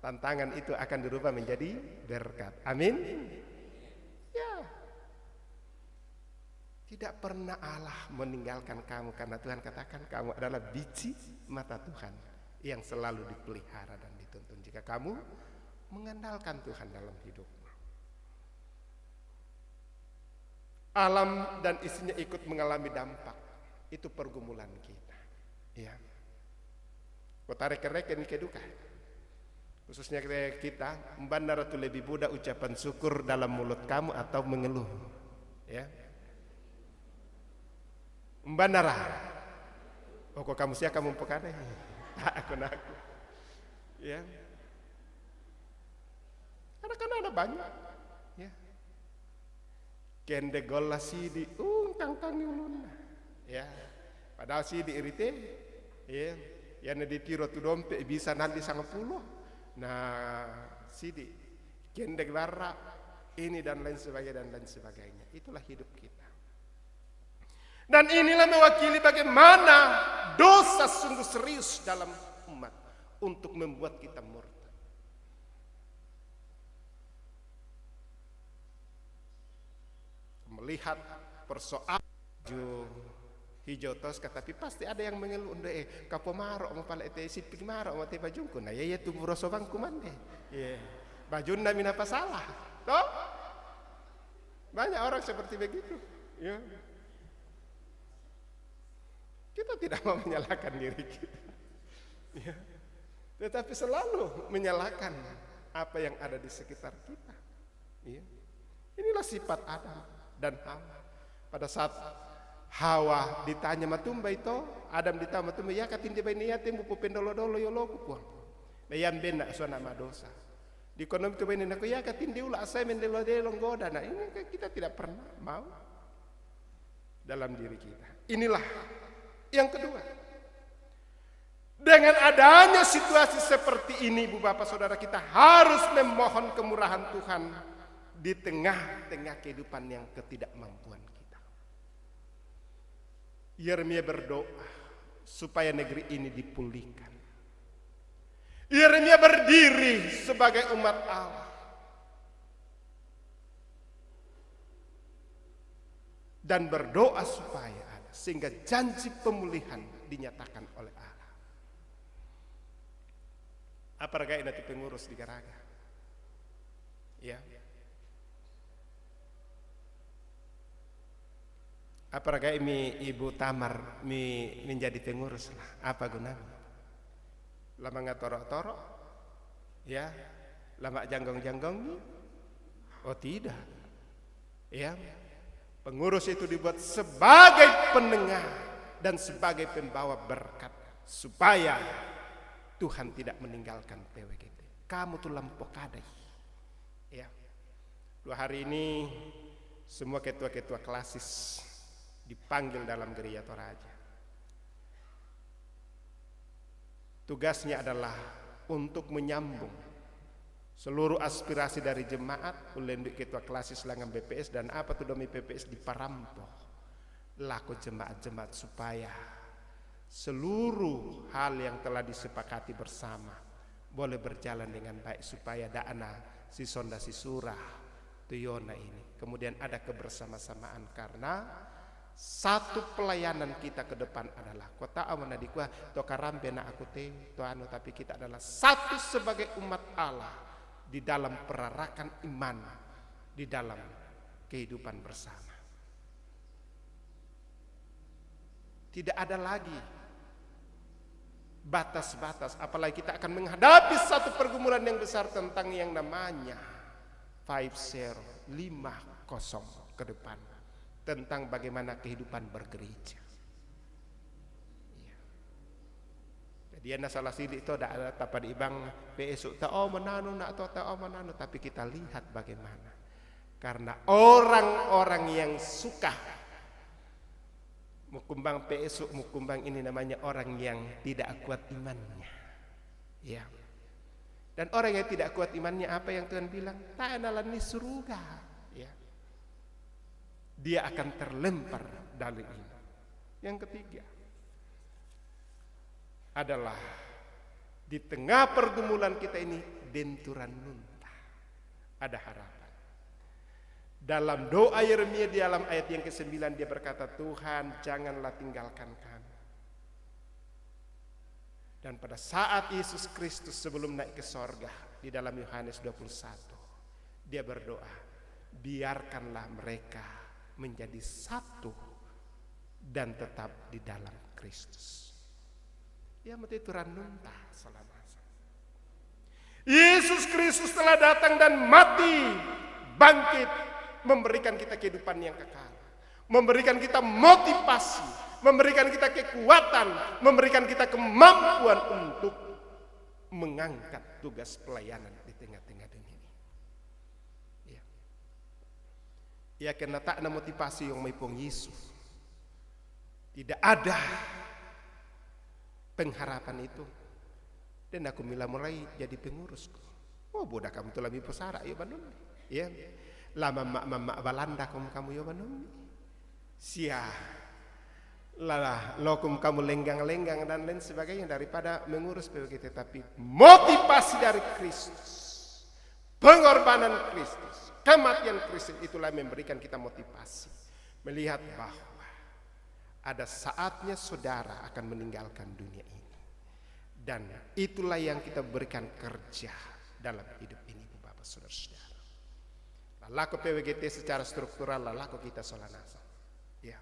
tantangan itu akan dirubah menjadi berkat. Amin. Ya. Tidak pernah Allah meninggalkan kamu karena Tuhan katakan kamu adalah biji mata Tuhan yang selalu dipelihara dan dituntun jika kamu mengandalkan Tuhan dalam hidupmu. Alam dan isinya ikut mengalami dampak. Itu pergumulan kita. Ya. Kau tarik-tarik ini keduka. Khususnya kita, bandara itu lebih mudah ucapan syukur dalam mulut kamu atau mengeluh. Ya. Bandara. Oh kok kamu siap kamu pekane. Aku. Ya. Karena ada banyak. Ya. Kende gola sidi tangkang ulun. Ya. Padahal sidi irite. Ya. Yang ditiro tu dompet bisa nanti 10. Nah, sidi kende lara ini dan lain sebagainya. Itulah hidup kita. Dan inilah mewakili bagaimana dosa sungguh serius dalam umat untuk membuat kita murtad. Melihat persoalan hijau tos tapi pasti ada yang mengeluh kapo marok mau pala ete sipik marok mau te bajungku nah ya tunggu rosobang kumande ya bajunda mina pasalah toh banyak orang seperti begitu ya. Kita tidak mau menyalahkan diri kita, ya. Tetapi selalu menyalahkan apa yang ada di sekitar kita. Ya. Inilah sifat Adam dan Hawa. Pada saat Hawa ditanya matumba itu, Adam ditanya matumba, ya katindi bayi niatin buku pendolo-dolo yoloku puang. Bayan benak suana madosa. Di konom itu bayi aku ya katindi ulah saya mendelo-delo goda. Nah ini kita tidak pernah mau dalam diri kita. Inilah. Yang kedua, dengan adanya situasi seperti ini, Ibu Bapak Saudara, kita harus memohon kemurahan Tuhan di tengah-tengah kehidupan yang ketidakmampuan kita. Yeremia berdoa supaya negeri ini dipulihkan. Yeremia berdiri sebagai umat Allah dan berdoa supaya sehingga janji pemulihan dinyatakan oleh Allah. Apakah ini nanti pengurus di Garaga? Ya. Apakah ini Ibu Tamar menjadi pengurus lah? Apa gunanya? Lama nggak torok-torok? Ya. Lama janggong-janggong? Oh tidak. Ya. Pengurus itu dibuat sebagai penengah dan sebagai pembawa berkat supaya Tuhan tidak meninggalkan PWGT. Kamu tuh lampau kadai. Ya. 2 hari ini semua ketua-ketua klasis dipanggil dalam gereja Toraja. Tugasnya adalah untuk menyambung seluruh aspirasi dari jemaat, ulenduk ketua klasis langan BPS dan apa tu domi BPS diparampok laku jemaat-jemaat supaya seluruh hal yang telah disepakati bersama boleh berjalan dengan baik supaya dana si sonda si surah tuyona ini kemudian ada kebersama-samaan karena satu pelayanan kita ke depan adalah kota awana dikwa to karambe na aku te to anu tapi kita adalah satu sebagai umat Allah di dalam perarakan iman di dalam kehidupan bersama. Tidak ada lagi batas-batas apalagi kita akan menghadapi satu pergumulan yang besar tentang yang namanya 50 ke depan tentang bagaimana kehidupan bergereja. Jadi anda salah sidik itu ada tapan ibang besok tao menanu nak tao menanu tapi kita lihat bagaimana karena orang-orang yang suka mukumbang besok mukumbang ini namanya orang yang tidak kuat imannya, ya. Dan orang yang tidak kuat imannya apa yang Tuhan bilang? Tak analan ni surga, ya. Dia akan terlempar dari ini. Yang ketiga adalah di tengah pergumulan kita ini benturan nuntah ada harapan. Dalam doa Yeremia di dalam ayat yang ke-9 dia berkata, Tuhan janganlah tinggalkan kami. Dan pada saat Yesus Kristus sebelum naik ke sorga di dalam Yohanes 21 dia berdoa, biarkanlah mereka menjadi satu dan tetap di dalam Kristus. Ya mati turan nuntah selama. Yesus Kristus telah datang dan mati, bangkit, memberikan kita kehidupan yang kekal, memberikan kita motivasi, memberikan kita kekuatan, memberikan kita kemampuan untuk mengangkat tugas pelayanan di tengah-tengah dunia ini. Ya. Ya karena tak ada motivasi yang maipong Yesus. Tidak ada pengharapan itu. Dan aku mulai jadi pengurusku. Oh bodoh kamu tuh lebih pesara ya Bandung. Ya. Lama mak Balanda kamu ya Bandung. Sia. Lah lokum kamu lenggang-lenggang dan lain sebagainya daripada mengurus PWGT tapi motivasi dari Kristus. Pengorbanan Kristus, kematian Kristus itulah memberikan kita motivasi melihat bahwa ada saatnya saudara akan meninggalkan dunia ini. Dan itulah yang kita berikan kerja dalam hidup ini Bapak Saudara-saudara. Laku PWGT secara struktural laku kita solanasa. Ya.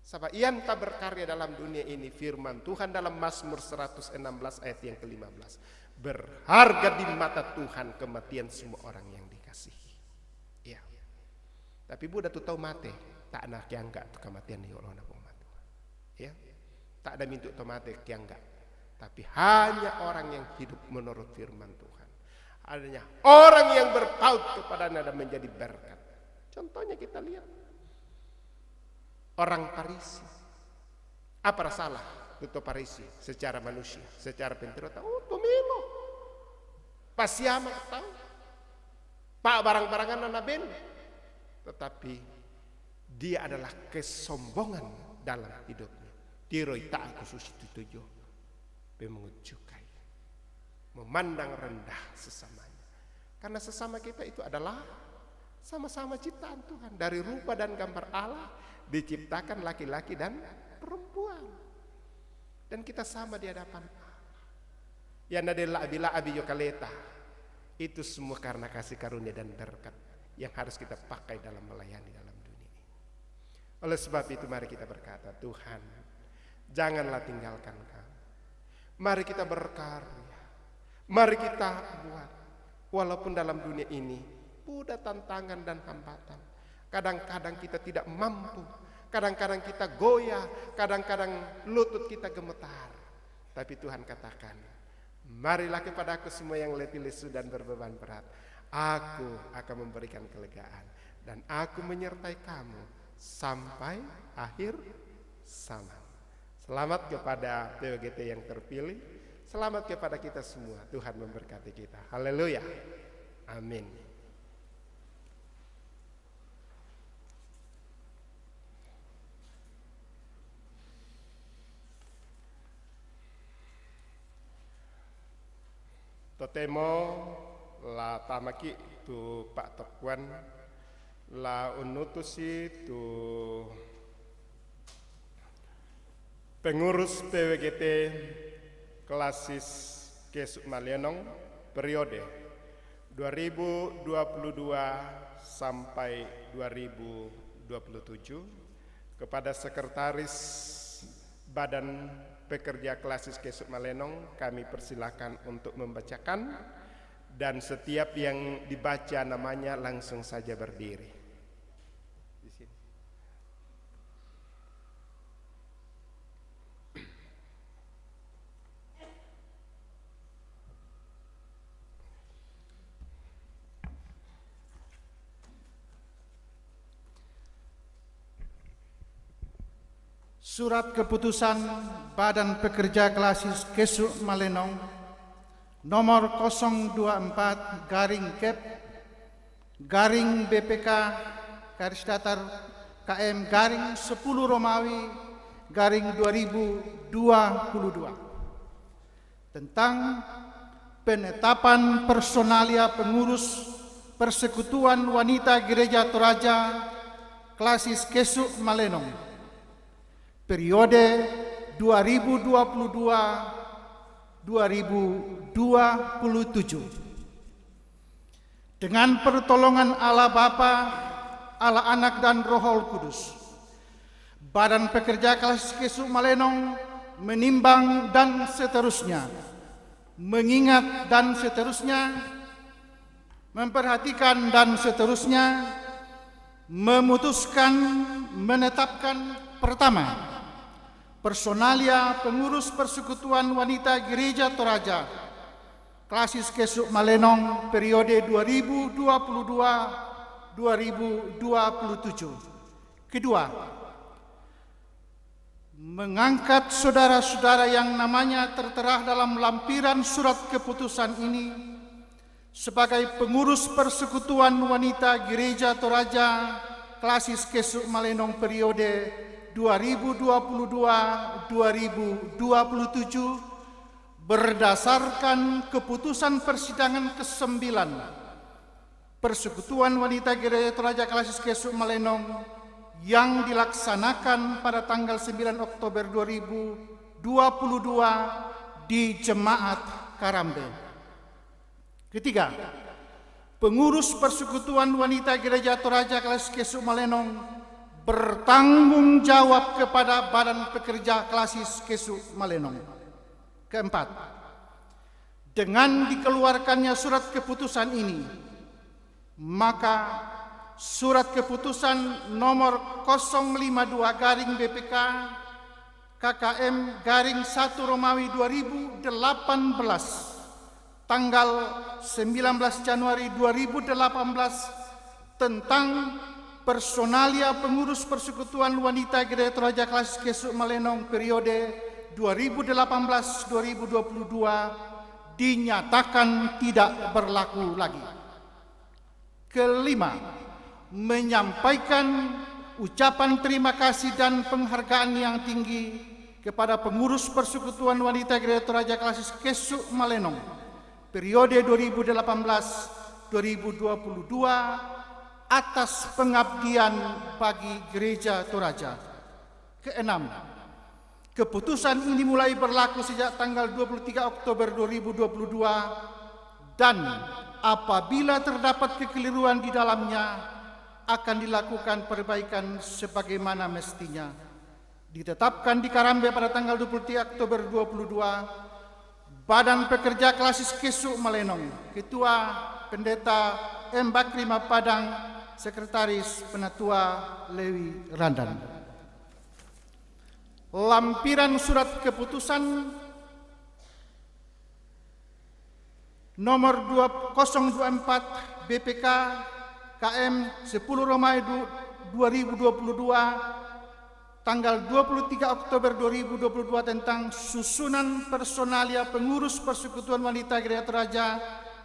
Sebab ian tak berkarya dalam dunia ini firman Tuhan dalam Mazmur 116 ayat yang ke-15. Berharga di mata Tuhan kematian semua orang yang dikasihi. Ya. Tapi budak tu tahu mati, tak nak yang enggak tu kematian di Allah nak umat Tuhan. Ya. Tak ada minta tu mati yang enggak. Tapi hanya orang yang hidup menurut firman Tuhan. Adanya orang yang berpaut kepadanya dan menjadi berkat. Contohnya kita lihat. Orang Parisi. Apa salah untuk Parisi secara manusia, secara penterota? Oh, pemilu. Pasiama tahu. Pak barang-barangan anak ben. Tetapi dia adalah kesombongan dalam hidupnya. Tiroi tak khusus itu mengucukai, memandang rendah sesamanya. Karena sesama kita itu adalah sama-sama ciptaan Tuhan. Dari rupa dan gambar Allah diciptakan laki-laki dan perempuan. Dan kita sama di hadapan Allah. Ya nadella abila abiyo kaleta. Itu semua karena kasih karunia dan berkat yang harus kita pakai dalam melayani dalam dunia ini. Oleh sebab itu mari kita berkata, Tuhan, janganlah tinggalkan kami. Mari kita berkarya. Mari kita buat. Walaupun dalam dunia ini udah tantangan dan hambatan. Kadang-kadang kita tidak mampu. Kadang-kadang kita goyah. Kadang-kadang lutut kita gemetar. Tapi Tuhan katakan, marilah kepada aku semua yang letih lesu dan berbeban berat. Aku akan memberikan kelegaan. Dan aku menyertai kamu sampai akhir zaman. Selamat kepada PWGT yang terpilih, selamat kepada kita semua. Tuhan memberkati kita. Haleluya. Amin. Totemo la tamaki tu Pak Tokuan la unutusi tu pengurus PWGT Klasis Kesuk Malienong periode 2022 sampai 2027, kepada Sekretaris Badan Pekerja Klasis Kesuk Malenong kami persilakan untuk membacakan, dan setiap yang dibaca namanya langsung saja berdiri. Di sini. Surat Keputusan Badan Pekerja Klasis Kesuk Malenong nomor 024/Kep/BPK garis datar KM garing 10 Romawi garing 2022 tentang penetapan personalia pengurus Persekutuan Wanita Gereja Toraja Klasis Kesuk Malenong periode 2022-2027. Dengan pertolongan Allah Bapa, Allah Anak dan Roh Kudus, Badan Pekerja Klasis Kesuk Malenong menimbang dan seterusnya, mengingat dan seterusnya, memperhatikan dan seterusnya, memutuskan, menetapkan pertama, personalia pengurus Persekutuan Wanita Gereja Toraja Klasis Kesuk Malenong periode 2022-2027. Kedua, mengangkat saudara-saudara yang namanya tertera dalam lampiran surat keputusan ini sebagai pengurus Persekutuan Wanita Gereja Toraja Klasis Kesuk Malenong periode 2022-2027 berdasarkan keputusan persidangan ke-9 Persekutuan Wanita Gereja Toraja Klasis Kesuk Malenong yang dilaksanakan pada tanggal 9 Oktober 2022 di Jemaat Karambe. Ketiga, pengurus Persekutuan Wanita Gereja Toraja Klasis Kesuk Malenong bertanggung jawab kepada Badan Pekerja Klasis Kesuk Malenong. Keempat, dengan dikeluarkannya surat keputusan ini, maka surat keputusan nomor 052/BPK KKM garing 1 Romawi 2018 tanggal 19 Januari 2018 tentang personalia pengurus Persekutuan Wanita Gereja Toraja Klasis Kesuk Malenong periode 2018-2022 dinyatakan tidak berlaku lagi. Kelima, menyampaikan ucapan terima kasih dan penghargaan yang tinggi kepada pengurus Persekutuan Wanita Gereja Toraja Klasis Kesuk Malenong periode 2018-2022 atas pengabdian bagi Gereja Toraja. Keenam, keputusan ini mulai berlaku sejak tanggal 23 Oktober 2022 dan apabila terdapat kekeliruan di dalamnya akan dilakukan perbaikan sebagaimana mestinya. Ditetapkan di Karambe pada tanggal 23 Oktober 2022, Badan Pekerja Klasis Kesuk Malenong, Ketua Pendeta M. Bakri Mapadang, Sekretaris Penatua Lewi Randan. Lampiran surat keputusan nomor 024 BPK KM 10 Romawi 2022 tanggal 23 Oktober 2022 tentang susunan personalia pengurus Persekutuan Wanita Gereja Toraja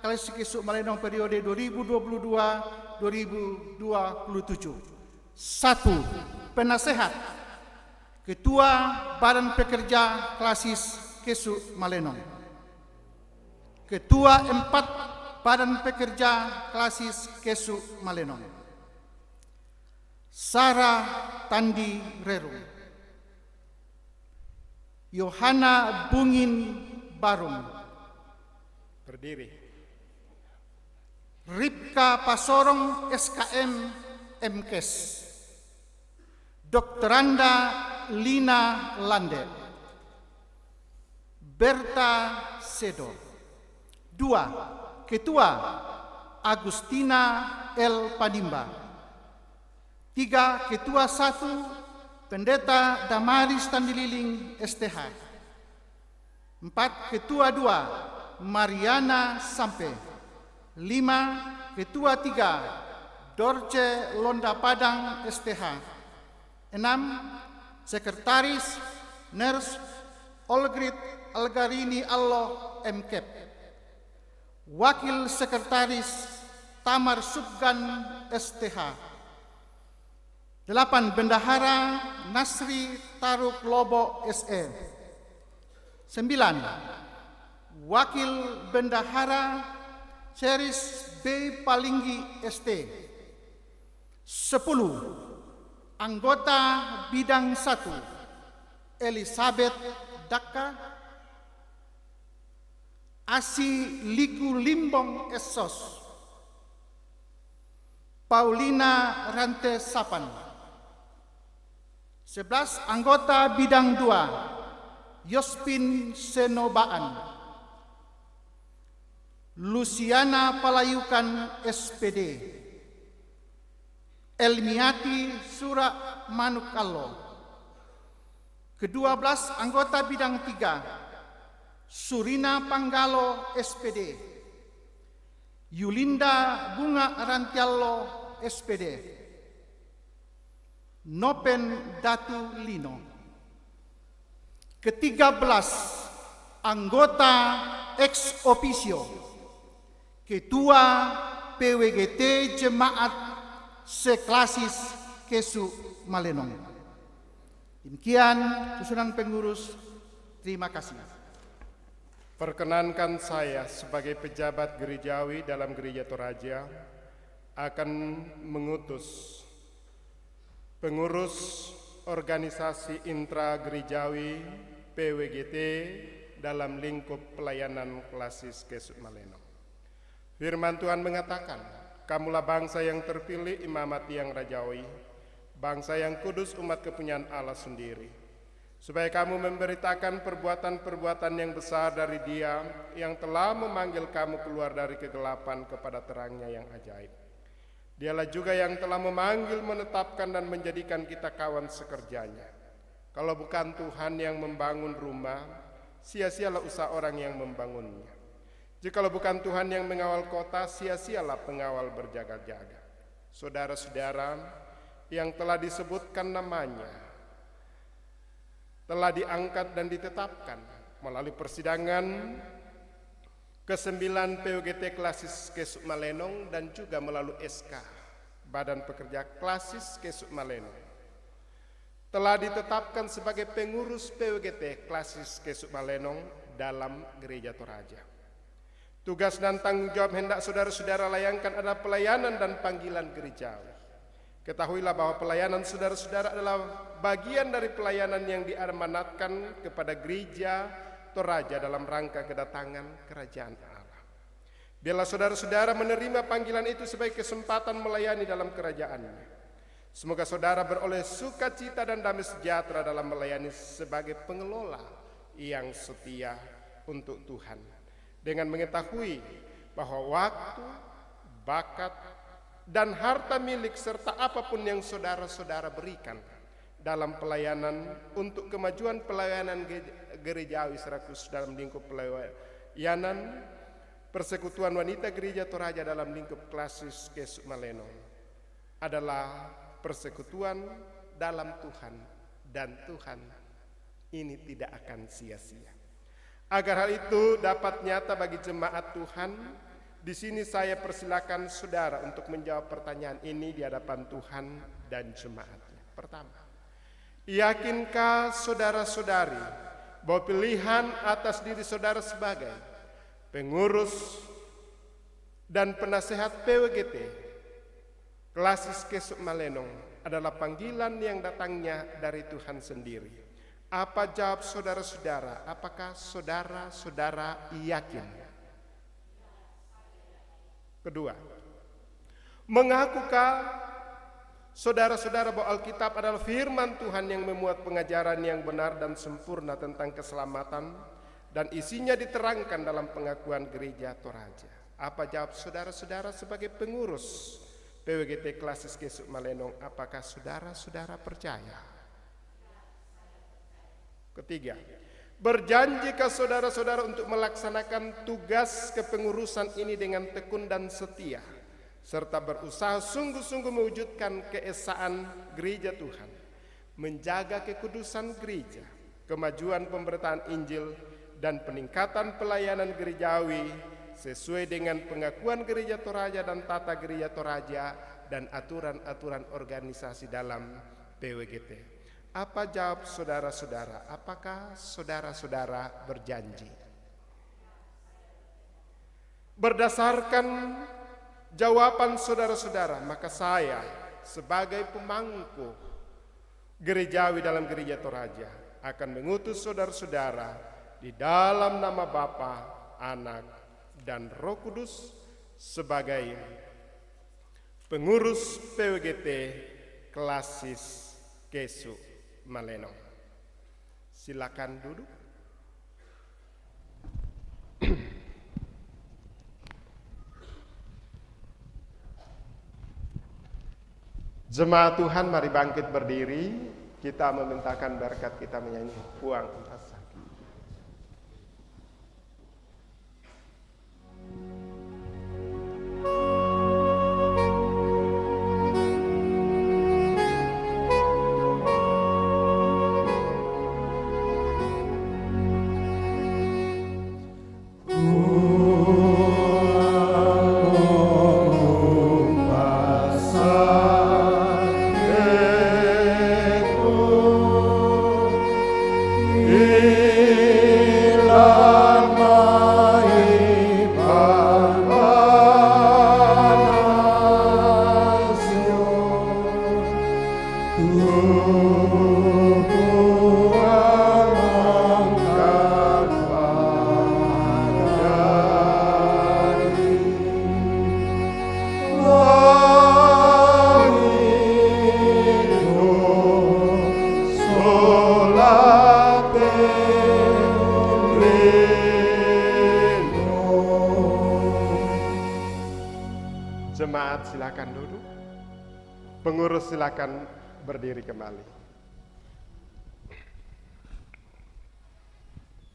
Kelasis Kesuk Malenong periode 2022-2027. 1. Penasehat Ketua Badan Pekerja Kelasis Kesuk Malenong. Ketua 4 Badan Pekerja Kelasis Kesuk Malenong. Sarah Tandi Reru. Yohana Bungin Barum. Berdiri. Ripka Pasorong SKM MKes. Dokteranda Lina Lande. Berta Sedo. 2. Ketua Agustina L. Padimba. 3. Ketua 1 Pendeta Damaris Tandililing STH. 4. Ketua 2 Mariana Sampe. 5. Ketua 3 Dorce Londa Padang STH. 6. Sekretaris Nurse Olgrit Algarini Allo MKep. Wakil Sekretaris Tamar Subgan STH. 8. Bendahara Nasri Taruk Lobo SE. 9. Wakil Bendahara Ceris B. Palinggi ST. 10. Anggota Bidang 1 Elizabeth Daka. Asi Liku Limbong Esos. Paulina Rante Sapan. 11. Anggota Bidang 2 Yospin Senobaan. Luciana Palayukan SPD. Elmiati Sura Manukallo. Ke-12 Anggota Bidang 3 Surina Panggalo SPD. Yulinda Bunga Rantiallo SPD. Nopen Datu Lino. Ke-13 Anggota ex officio Ketua PWGT Jemaat Seklasis Kesuk Malenong. Demikian susunan pengurus. Terima kasih. Perkenankan saya sebagai pejabat gerejawi dalam Gereja Toraja akan mengutus pengurus organisasi intragerejawi PWGT dalam lingkup pelayanan Kelasis Kesuk Malenong. Firman Tuhan mengatakan, kamulah bangsa yang terpilih, imamati yang rajawi, bangsa yang kudus, umat kepunyaan Allah sendiri, supaya kamu memberitakan perbuatan-perbuatan yang besar dari Dia yang telah memanggil kamu keluar dari kegelapan kepada terangnya yang ajaib. Dialah juga yang telah memanggil, menetapkan dan menjadikan kita kawan sekerjanya. Kalau bukan Tuhan yang membangun rumah, sia-sialah usaha orang yang membangunnya. Jikalau bukan Tuhan yang mengawal kota, sia-sialah pengawal berjaga-jaga. Saudara-saudara yang telah disebutkan namanya, telah diangkat dan ditetapkan melalui persidangan ke-9 PWGT Kelasis Kesuk Malenong dan juga melalui SK Badan Pekerja Kelasis Kesuk Malenong, telah ditetapkan sebagai pengurus PWGT Kelasis Kesuk Malenong dalam Gereja Toraja. Tugas dan tanggung jawab hendak saudara-saudara layangkan adalah pelayanan dan panggilan gerejawi. Ketahuilah bahwa pelayanan saudara-saudara adalah bagian dari pelayanan yang diamanatkan kepada Gereja Toraja dalam rangka kedatangan kerajaan Allah. Biarlah saudara-saudara menerima panggilan itu sebagai kesempatan melayani dalam kerajaannya. Semoga saudara beroleh sukacita dan damai sejahtera dalam melayani sebagai pengelola yang setia untuk Tuhan, dengan mengetahui bahwa waktu, bakat, dan harta milik serta apapun yang saudara-saudara berikan dalam pelayanan untuk kemajuan pelayanan gerejawi Serakus dalam lingkup pelayanan Persekutuan Wanita Gereja Toraja dalam lingkup Kelasis Kesuk Malenong adalah persekutuan dalam Tuhan dan Tuhan ini tidak akan sia-sia. Agar hal itu dapat nyata bagi jemaat Tuhan, di sini saya persilakan saudara untuk menjawab pertanyaan ini di hadapan Tuhan dan jemaatnya. Pertama, yakinkah saudara-saudari bahwa pilihan atas diri saudara sebagai pengurus dan penasehat PWGT Klasis Kesuk Malenong adalah panggilan yang datangnya dari Tuhan sendiri? Apa jawab saudara-saudara? Apakah saudara-saudara yakin? Kedua, mengakukah saudara-saudara bahwa Alkitab adalah firman Tuhan yang memuat pengajaran yang benar dan sempurna tentang keselamatan dan isinya diterangkan dalam pengakuan Gereja Toraja? Apa jawab saudara-saudara sebagai pengurus PWGT Klasis Kesuk Malenong? Apakah saudara-saudara percaya? Ketiga, berjanjikah saudara-saudara untuk melaksanakan tugas kepengurusan ini dengan tekun dan setia, serta berusaha sungguh-sungguh mewujudkan keesaan gereja Tuhan, menjaga kekudusan gereja, kemajuan pemberitaan Injil, dan peningkatan pelayanan gerejawi sesuai dengan pengakuan Gereja Toraja dan tata Gereja Toraja dan aturan-aturan organisasi dalam PWGT? Apa jawab saudara-saudara? Apakah saudara-saudara berjanji? Berdasarkan jawaban saudara-saudara, maka saya sebagai pemangku gerejawi dalam Gereja Toraja akan mengutus saudara-saudara di dalam nama Bapa, Anak, dan Roh Kudus sebagai pengurus PWGT Klasis Kesuk Malenong. Silakan duduk. Jemaat Tuhan, mari bangkit berdiri. Kita memintakan berkat, kita menyanyi Puang Empat Saki. Jemaat silakan duduk. Pengurus silakan berdiri kembali.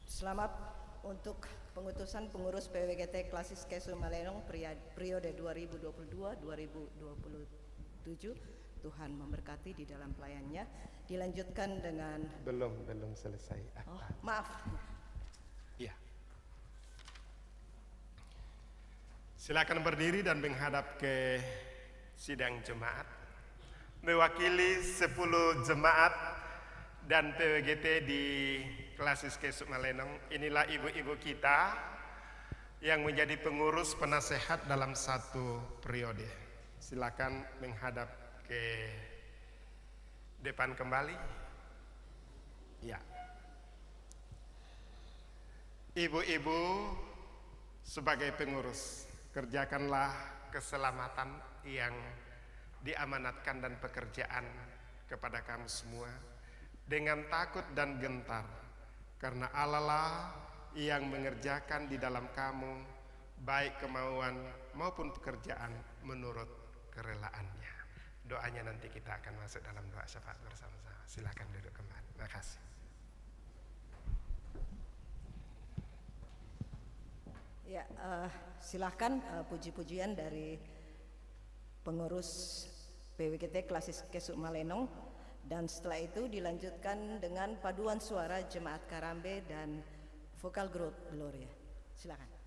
Selamat untuk pengutusan pengurus PWGT Klasis Kesuk Malenong periode 2022-2027. Tuhan memberkati di dalam pelayanannya. Dilanjutkan dengan Belum selesai. Oh, maaf. Iya. Silakan berdiri dan menghadap ke sidang jemaat. Mewakili 10 jemaat dan PWGT di Klasis Kesuk Malenong, inilah ibu-ibu kita yang menjadi pengurus penasehat dalam satu periode. Silakan menghadap ke depan kembali. Ya. Ibu-ibu sebagai pengurus, kerjakanlah keselamatan yang diamanatkan dan pekerjaan kepada kamu semua dengan takut dan gentar, karena Allah lah yang mengerjakan di dalam kamu baik kemauan maupun pekerjaan menurut kerelaannya. Doanya nanti kita akan masuk dalam doa syafaat bersama-sama. Silakan duduk kembali. Terima kasih. Ya, silahkan puji-pujian dari pengurus PWKT Klasis Kesuk Malenong, dan setelah itu dilanjutkan dengan paduan suara Jemaat Karambe dan vokal grup Gloria. Silakan.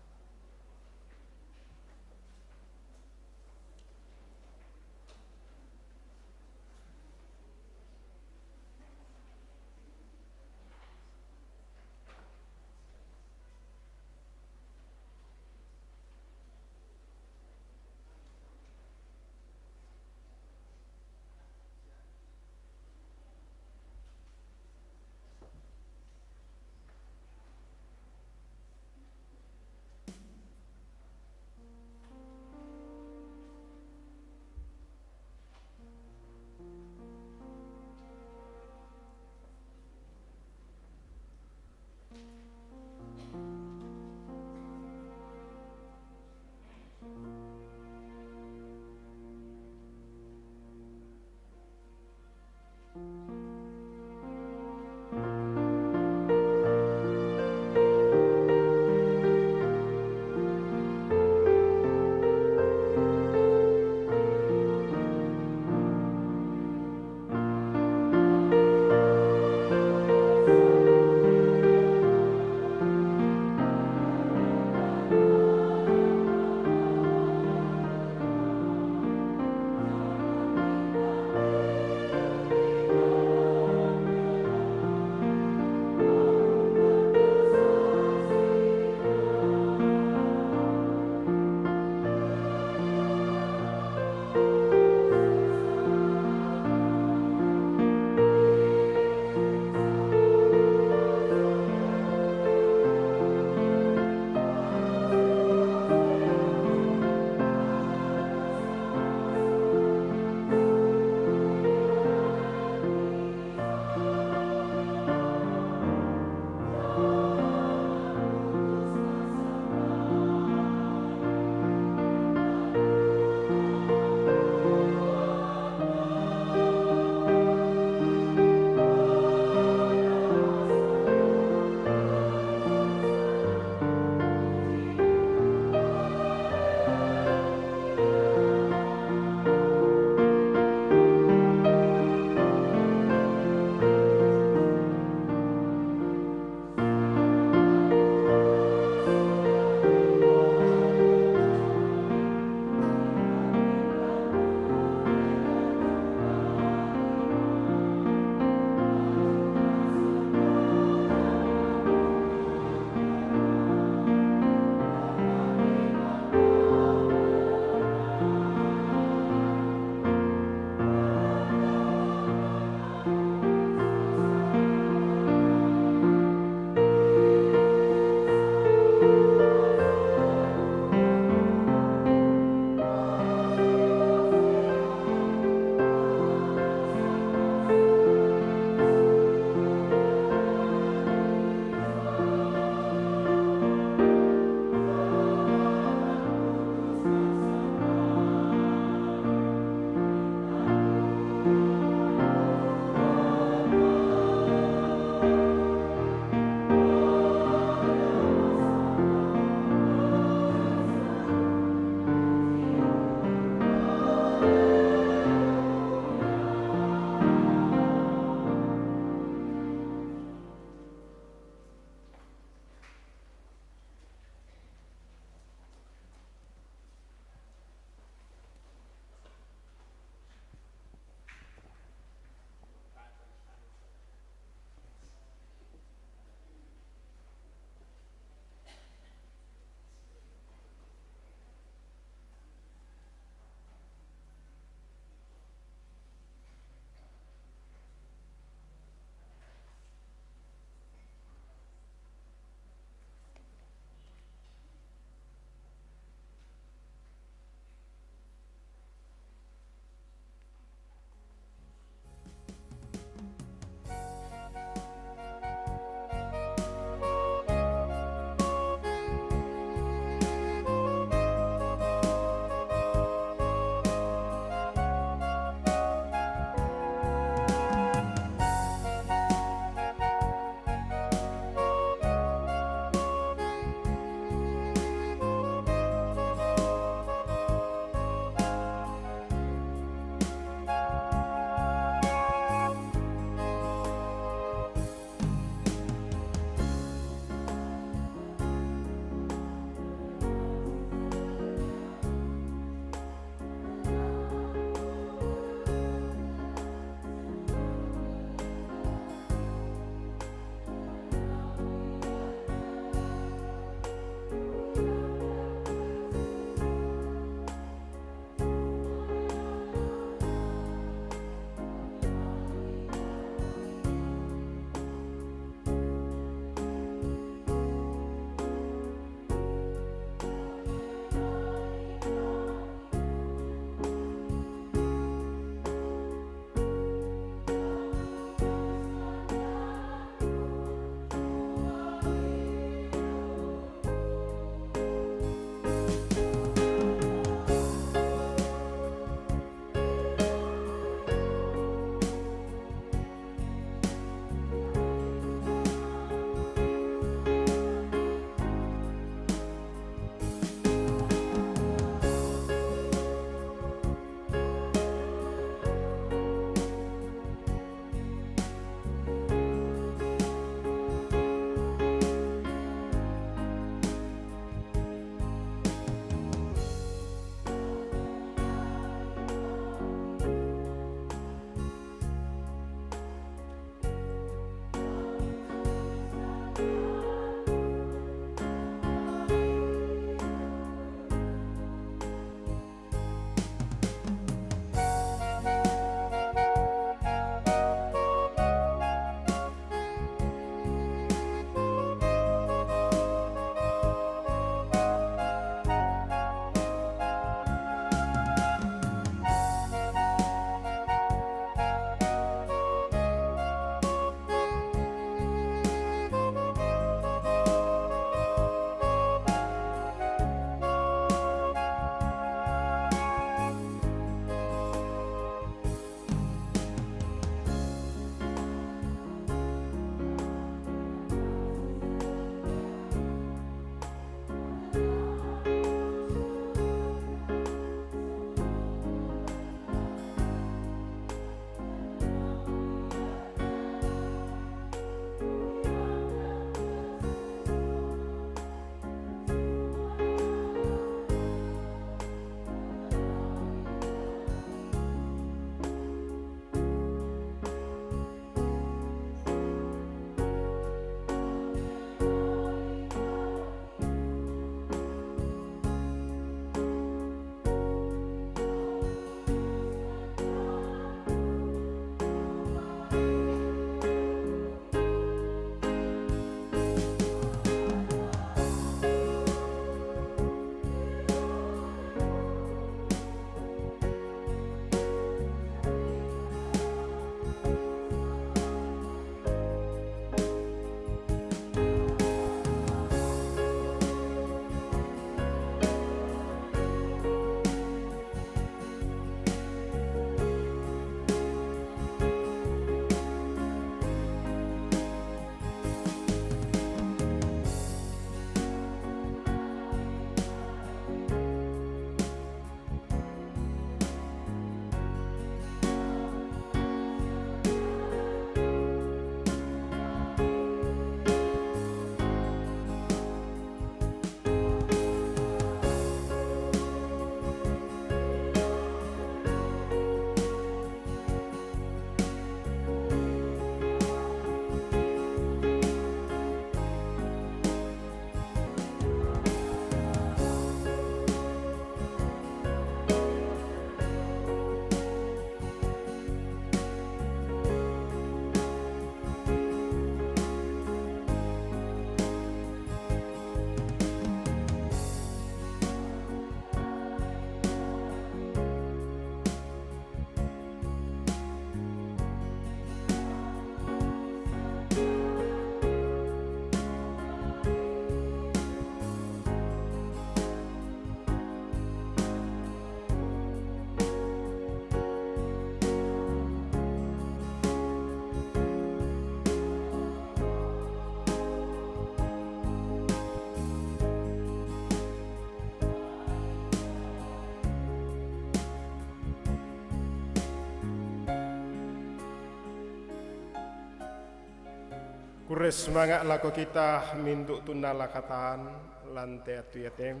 Kures semangat lako kita mintuk tunala kataan lantai atu yatem.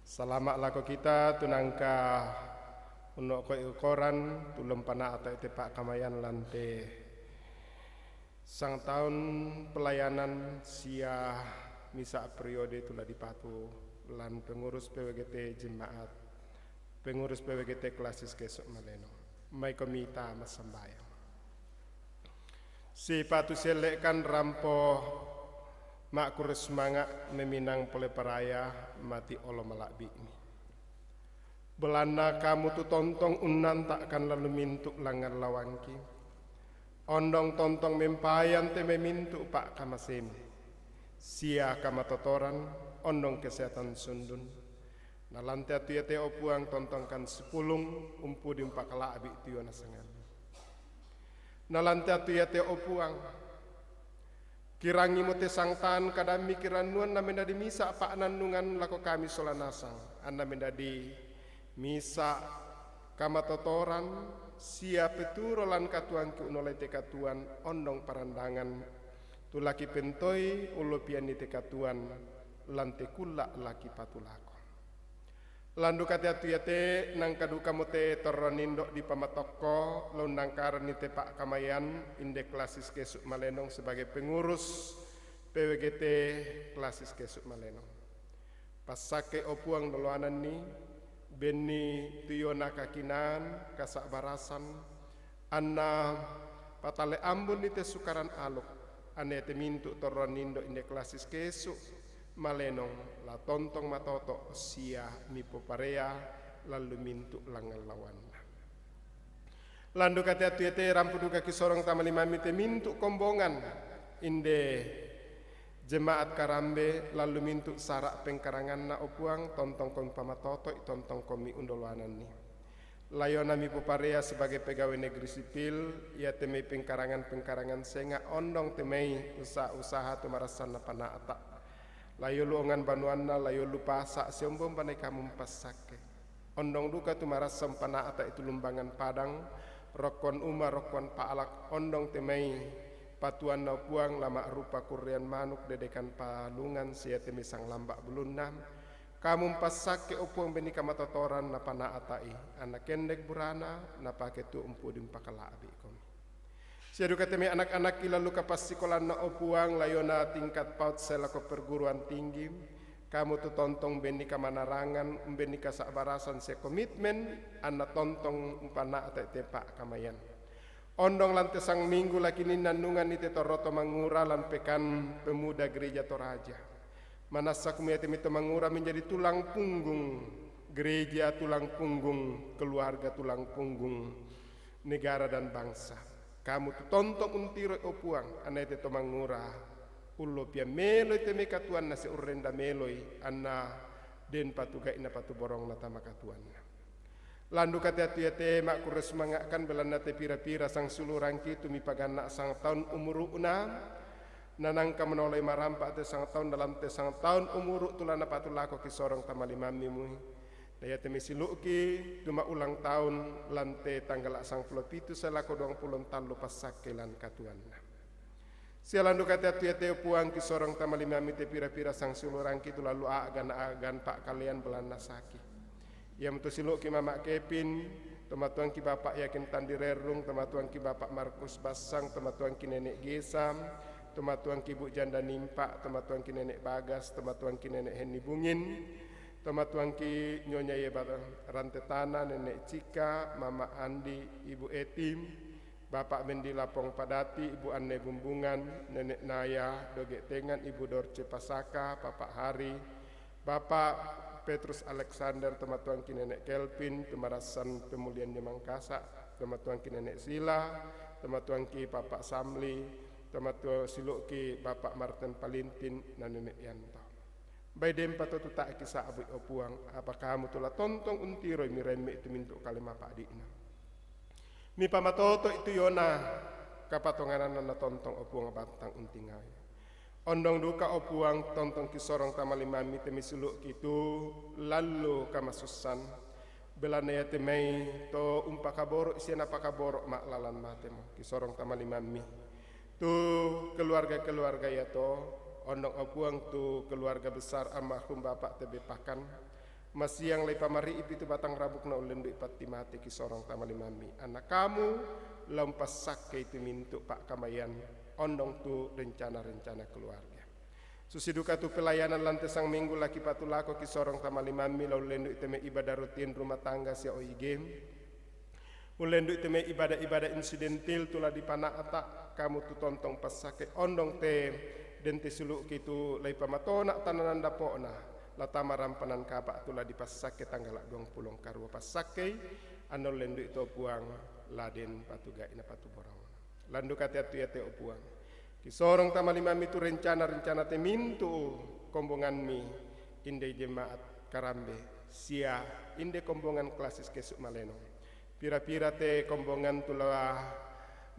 Selamat lako kita tunangka unok ko koran tulum pana atau tepak kamayan lantai. Sang tahun pelayanan sia misa periode tulah dipatu lan pengurus PWGT jemaat, pengurus PWGT klasis kesuk maleno. Mai komita masambayang. Si patu selekkan rampo mak kurus semangat meminang pole peraya mati olo malak bini. Belanda kamu tu tontong unan takkan lalu mintuk langan lawangki. Ondong tontong mempayan te memintuk pak kamasem. Sia kamatotoran ondong kesehatan sundun. Nalante atu ya teo puang tontongkan sepulung umpu di umpak kalak abik tiyo nasangan. Nalante atu ya teo puang kirangi mote sangtan kadami kiranuan na mendadi misa pak nandungan lako kami solanasang anna mendadi misa kamatotoran sia peturolan katuan ki unolai te katuan ondong parandangan tulaki pentoi ulopian ni te katuan lante kula laki patulako landu kate atu yate nang kaduka mote toronindo di pamatoko lo nang karan ni te pak kamayan inde klasis kesuk malenong sebagai pengurus PWGT klasis kesuk malenong pasake opuang doloanan ni Beni tuyona kakinan kasak barasan anna patale ambun ni te sukaran aluk ane te mintu toronindo inde klasis kesuk malenong la tontong matoto sia mipo parea lalu mintu langal lawanna landu kate atu yete rampuduka kisorong tamalimami te mintu kombongan inde jemaat karambe lalu mintu sarak pengkarangan na opuang tontong komi pamatoto tontong komi undolwanan ni layona mipo parea sebagai pegawai negeri sipil ia temei pengkarangan senga ondong temei usaha tu marasan na panaata layo luongan banuanna layo lupa sak siombom panai kamu pasake ondong duka tu marasam pana ata itu lumbangan padang rokon uma rokon paalak ondong temai patuan na puang lama rupa kurian manuk dedekan palungan sia temi sang lambak belunam kamu pasake opuang beni kamatotoran na pana atai anak kendek burana na pake tu umpu dimpakala abi komi Siadu katemi anak-anak ila luka pas sekolah na opuang layona tingkat paut selako perguruan tinggi kamu tu tontong benika manarangan benika sabarasan se komitmen anna tontong umpana atai tepak kamayan ondong lante sang minggu laki ni nandungan ni tetoroto mangura lan pekan pemuda gereja Toraja manasak miyati mito mangura menjadi tulang punggung gereja, tulang punggung keluarga, tulang punggung negara dan bangsa. Kamu tu tontong untiro opuang anai te tomangura ullo pia meloi te mekatuan na se urrenda meloi anna den patuga ina patu borong na tamakatuan. Landu kate atu ya te mak kures mangakkan belanda te pira-pira sang sulurangki tu mi pagana sang tahun umuruna nanangka menolai marampa te sang tahun dalam te sang tahun umuru tulana patu lako ki sorong tamalimami mui. Daya temi siluki cuma ulang tahun lante tanggal sang pulau pitu selako 20 talu pasake lan katuan. Sialandu kata atu ya teo puang ki sorong tamalimami te pira-pira sang sulurangki tu lalu agan pak kalian belanda saki. Ya mutu siluki mama Kepin, tematuan ki bapak yakin tandirerung, tematuan ki bapak Markus Basang, tematuan ki nenek Gesam, tematuan ki bu janda Nimpa, tematuan ki nenek Bagas, tematuan ki nenek Heni Bungin. Tematuan ki nyonya Yebata Rante Tanah, nenek Cika, mama Andi, ibu Etim, bapak Mendi Lapong Padati, ibu Anne Bumbungan, nenek Naya, Doge Tengan, ibu Dorce Pasaka, bapak Hari, bapak Petrus Alexander, tematuan ki nenek Kelvin, temarasan pemulihan di Mangkasa, tematuan ki nenek Sila, tematuan ki bapak Samli, tematuan siluk ki bapak Martin Palintin, dan nenek Yanto. Bay dem pato tu tak kisah abu opuang apa kamu tulah tontong untiro mi reme itu mintu kalima pak dina mi pamatoto itu yona kapatonganan na tontong opuang batang untingai ondong duka opuang tontong kisorong tamalima mi temi suluk kitu lalu kamasusan belana ya temei to umpa kaboro isiana pakaboro mak lalan matemo kisorong tamalima mi Tu keluarga-keluarga ya to, ondok opuang tu keluarga besar almarhum Bapak Tebe Pakan, masih yang lepa mari itu batang rabuk na ulen du ipati mati kisorong tamali mami. Anak kamu lempas sakke itu mintuk Pak Kamayan, ondong tu rencana-rencana keluarga. Susiduka tu pelayanan lantai sang minggu laki patulako kisorong tamali mami lau lendu iteme ibadah rutin rumah tangga sia oi game. Ulendu iteme ibadah-ibadah insidentil tula di panah atak kamu tu tontong pasake ondong te dente suluk kitu lai pamatona tananan dapona latama rampanan kabak tula di pasake tanggal 20 karua pasake andol lendu itu puang laden patuga ina patu borang landu kate atu yate opuang kisorong tamali mami tu rencana te mintu kombongan mi inde jemaat Karambe sia inde kombongan klasis kesuk maleno. Pira-pira te kombongan tula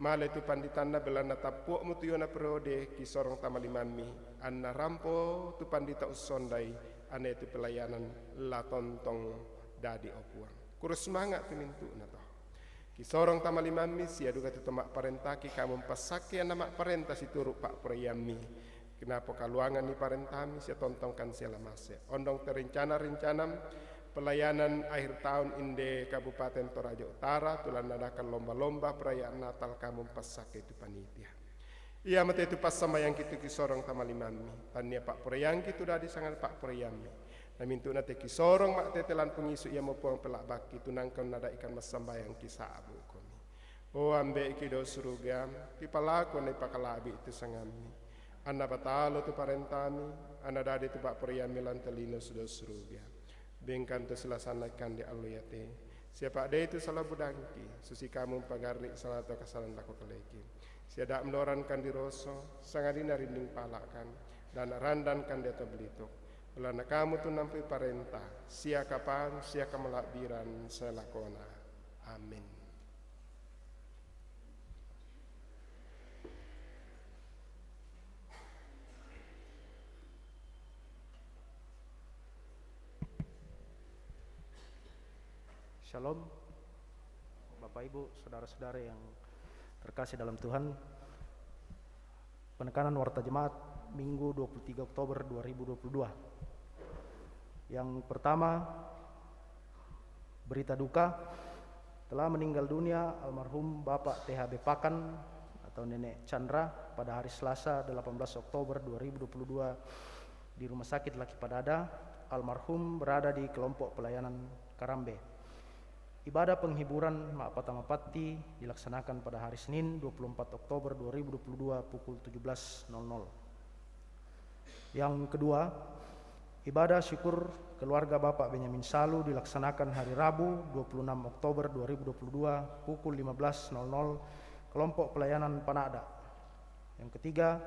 male tu panditanna belana tapuk mutuyona periode kisorong tamali mami anna rampo tu pandita usondai ane tu pelayanan la tontong dadi opuang kurus semangat tu mintu na toh kisorong tamali mami sia duga tu tomak parentaki kamu pasake nama parenta si turuk Pak Prayami kenapa kaluangan ni parentami sia tontongkan sia lamase ondong terencana pelayanan akhir tahun inde Kabupaten Toraja Utara tulan nadakan lomba-lomba perayaan Natal kamu pasake itu panitia. Ia mate itu pas sama yang kitu kisorong tamali mami. Tania Pak Prayang kitu dadi sangat Pak Prayami. Namintu nate kisorong mak tetelan pengisu ia mau puang pelak baki tunangkan nada ikan masambayang kisah abu komi. Oh ambe ikido suruga tipalako ne pakalabi itu sangami. Anna batalo tu parentami, anna dadi tu Pak Prayami lantelino sudah suruga. Bengkan tu selasanakan di aluyate. Siapa ada itu salah budangki. Susi kamu pagarni salah atau kesalahan laku keleki. Siada melorankan di roso. Sangadina rinding palakan. Dan randankan di atau belituk. Belana kamu tu nampi parenta. Sia kapan, sia kamalabiran selakona. Amin. Shalom, Bapak Ibu, Saudara-saudara yang terkasih dalam Tuhan. Penekanan Warta Jemaat Minggu 23 Oktober 2022. Yang pertama, berita duka telah meninggal dunia almarhum Bapak THB Pakan atau Nenek Chandra pada hari Selasa 18 Oktober 2022 di Rumah Sakit Laki Padada. Almarhum berada di kelompok pelayanan Karambe. Ibadah penghiburan Ma'apata Mapati dilaksanakan pada hari Senin 24 Oktober 2022 pukul 17.00. Yang kedua, ibadah syukur keluarga Bapak Benyamin Salu dilaksanakan hari Rabu 26 Oktober 2022 pukul 15.00 kelompok pelayanan Panada. Yang ketiga,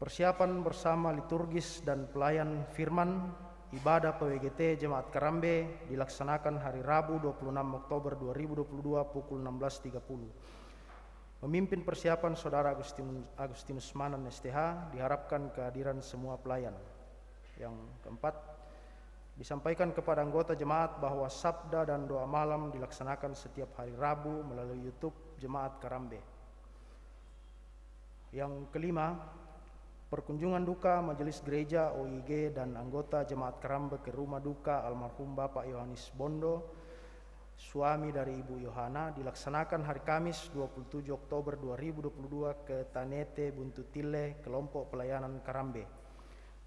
persiapan bersama liturgis dan pelayan firman ibadah PWGT Jemaat Karambe dilaksanakan hari Rabu 26 Oktober 2022 pukul 16.30. Memimpin persiapan Saudara Agustinus Manan STH, diharapkan kehadiran semua pelayan. Yang keempat, disampaikan kepada anggota jemaat bahwa sabda dan doa malam dilaksanakan setiap hari Rabu melalui YouTube Jemaat Karambe. Yang kelima, perkunjungan duka Majelis Gereja OIG dan anggota Jemaat Karambe ke rumah duka almarhum Bapak Yohanes Bondo, suami dari Ibu Yohana, dilaksanakan hari Kamis 27 Oktober 2022 ke Tanete Buntutile, kelompok pelayanan Karambe.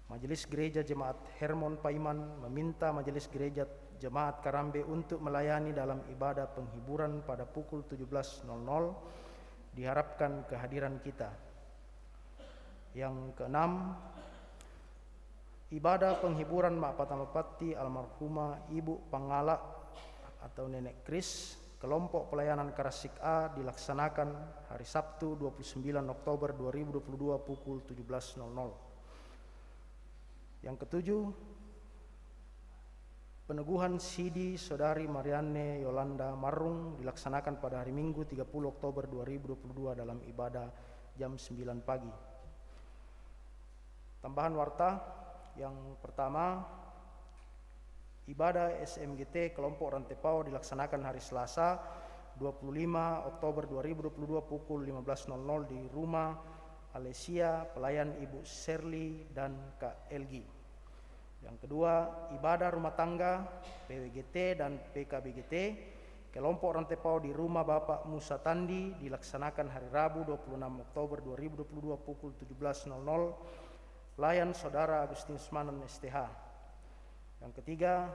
Majelis Gereja Jemaat Hermon Paiman meminta Majelis Gereja Jemaat Karambe untuk melayani dalam ibadah penghiburan pada pukul 17.00. Diharapkan kehadiran kita. Yang keenam, ibadah penghiburan Ma'apata Mapati almarhumah Ibu Pangala atau Nenek Kris, kelompok pelayanan Karasik A dilaksanakan hari Sabtu 29 Oktober 2022 pukul 17.00. Yang ketujuh, peneguhan Sidi Saudari Marianne Yolanda Marung dilaksanakan pada hari Minggu 30 Oktober 2022 dalam ibadah jam 9 pagi. Tambahan warta yang pertama, ibadah SMGT kelompok Rantepau dilaksanakan hari Selasa 25 Oktober 2022 pukul 15.00 di rumah Alesia, pelayan Ibu Shirley dan Kak Elgi. Yang kedua, ibadah rumah tangga PWGT dan PKBGT kelompok Rantepau di rumah Bapak Musa Tandi dilaksanakan hari Rabu 26 Oktober 2022 pukul 17.00. Layan Saudara Agustinus Manan STH. Yang ketiga,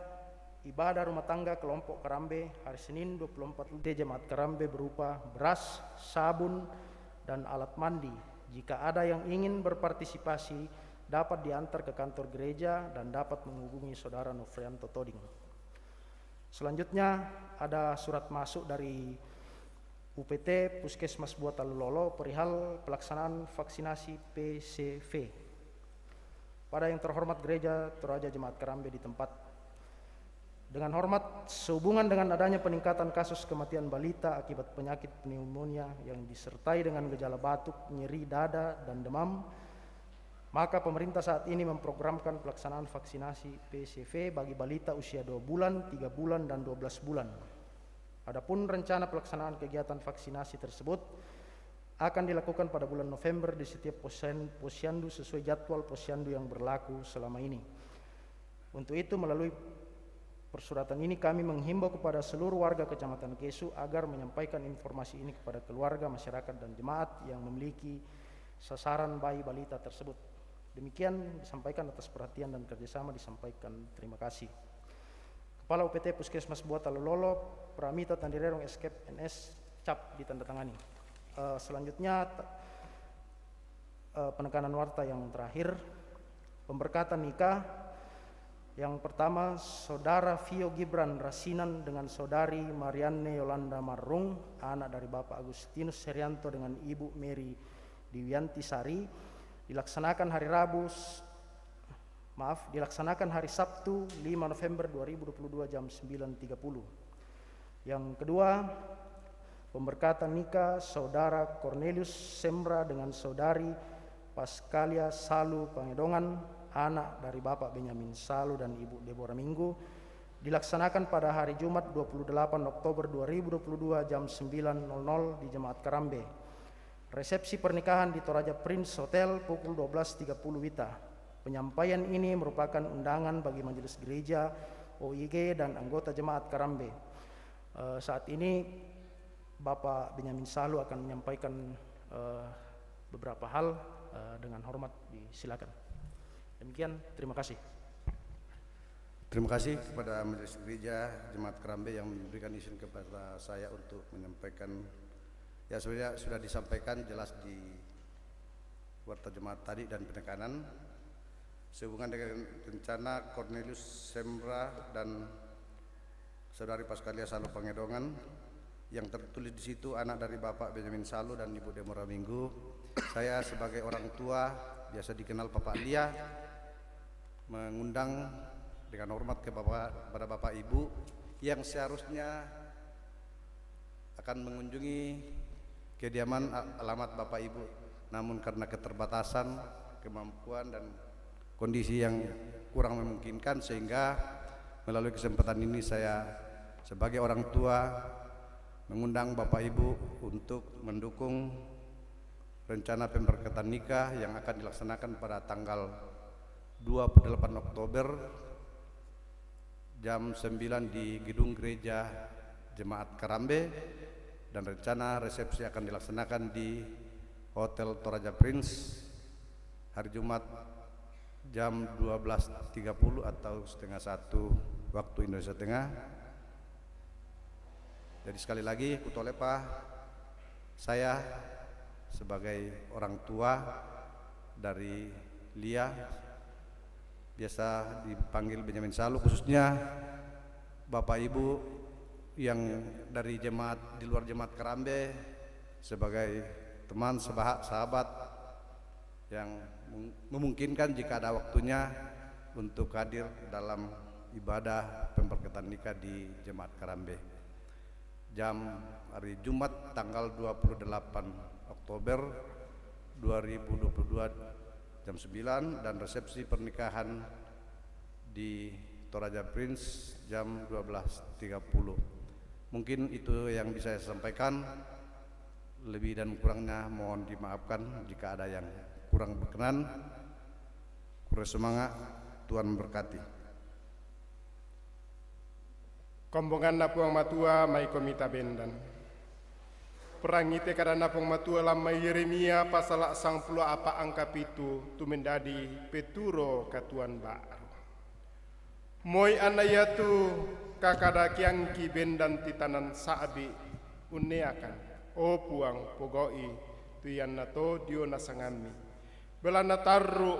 ibadah rumah tangga kelompok Karambe hari Senin 24 Jemaat Karambe berupa beras, sabun, dan alat mandi. Jika ada yang ingin berpartisipasi, dapat diantar ke kantor gereja dan dapat menghubungi Saudara Nofrianto Toding. Selanjutnya ada surat masuk dari UPT Puskesmas Buat Talulolo perihal pelaksanaan vaksinasi PCV. Pada yang terhormat Gereja Toraja Jemaat Karambe di tempat. Dengan hormat, sehubungan dengan adanya peningkatan kasus kematian balita akibat penyakit pneumonia yang disertai dengan gejala batuk, nyeri dada, dan demam, maka pemerintah saat ini memprogramkan pelaksanaan vaksinasi PCV bagi balita usia 2 bulan, 3 bulan, dan 12 bulan. Adapun rencana pelaksanaan kegiatan vaksinasi tersebut akan dilakukan pada bulan November di setiap posyandu sesuai jadwal posyandu yang berlaku selama ini. Untuk itu, melalui persuratan ini kami menghimbau kepada seluruh warga Kecamatan Kesu agar menyampaikan informasi ini kepada keluarga, masyarakat, dan jemaat yang memiliki sasaran bayi balita tersebut. Demikian disampaikan atas perhatian dan kerjasama disampaikan. Terima kasih. Kepala UPT Puskesmas Buat Talulolo, Pramita Tandirerong Escape NS, cap ditandatangani. Selanjutnya penekanan warta yang terakhir, pemberkatan nikah. Yang pertama, Saudara Vio Gibran Rasinan dengan Saudari Marianne Yolanda Marung, anak dari Bapak Agustinus Serianto dengan Ibu Mary Diwianti Sari, dilaksanakan hari Sabtu 5 November 2022 jam 9.30. Yang kedua, pemberkatan nikah Saudara Cornelius Sembra dengan Saudari Paskalia Salu Pangedongan, anak dari Bapak Benyamin Salu dan Ibu Deborah Minggu, dilaksanakan pada hari Jumat 28 Oktober 2022 jam 9.00 di Jemaat Karambe. Resepsi pernikahan di Toraja Prince Hotel pukul 12.30 WITA. Penyampaian ini merupakan undangan bagi majelis gereja, OIG, dan anggota Jemaat Karambe. Saat ini Bapak Benyamin Salu akan menyampaikan beberapa hal. Dengan hormat disilakan. Demikian, terima kasih. Terima kasih kepada Majelis Gereja Jemaat Karambe yang memberikan izin kepada saya untuk menyampaikan. Ya, sudah disampaikan jelas di warta jemaat tadi dan penekanan sehubungan dengan rencana Cornelius Sembra dan Saudari Paskalia Salu Pangedongan yang tertulis di situ anak dari Bapak Benyamin Salu dan Ibu Deborah Minggu. Saya sebagai orang tua, biasa dikenal Bapak Lia, mengundang dengan hormat kepada Bapak Ibu yang seharusnya akan mengunjungi kediaman alamat Bapak Ibu, namun karena keterbatasan kemampuan dan kondisi yang kurang memungkinkan, sehingga melalui kesempatan ini saya sebagai orang tua mengundang Bapak Ibu untuk mendukung rencana pemberkatan nikah yang akan dilaksanakan pada tanggal 28 Oktober jam 9 di Gedung Gereja Jemaat Karambe, dan rencana resepsi akan dilaksanakan di Hotel Toraja Prince hari Jumat jam 12.30 atau setengah 1 waktu Indonesia Tengah. Jadi sekali lagi Kutolepa, saya sebagai orang tua dari Lia, biasa dipanggil Benyamin Salu, khususnya Bapak Ibu yang dari jemaat di luar Jemaat Karambe, sebagai teman sahabat yang memungkinkan jika ada waktunya untuk hadir dalam ibadah pemberkatan nikah di Jemaat Karambe jam hari Jumat tanggal 28 Oktober 2022 jam 9, dan resepsi pernikahan di Toraja Prince jam 12.30. Mungkin itu yang bisa saya sampaikan. Lebih dan kurangnya mohon dimaafkan jika ada yang kurang berkenan. Kurang semangat, Tuhan memberkati. Kombongan napuang matua mai komita bendan. Perangite kada napung matua lama Yeremia pasal sang puluh apa angka pitu tu mendadi peturo katuan baru. Moi anayatu kakada kiangki bendan titanan saabi uneakan. O puang pogoi tu yan nato dio nasangami. Belana taru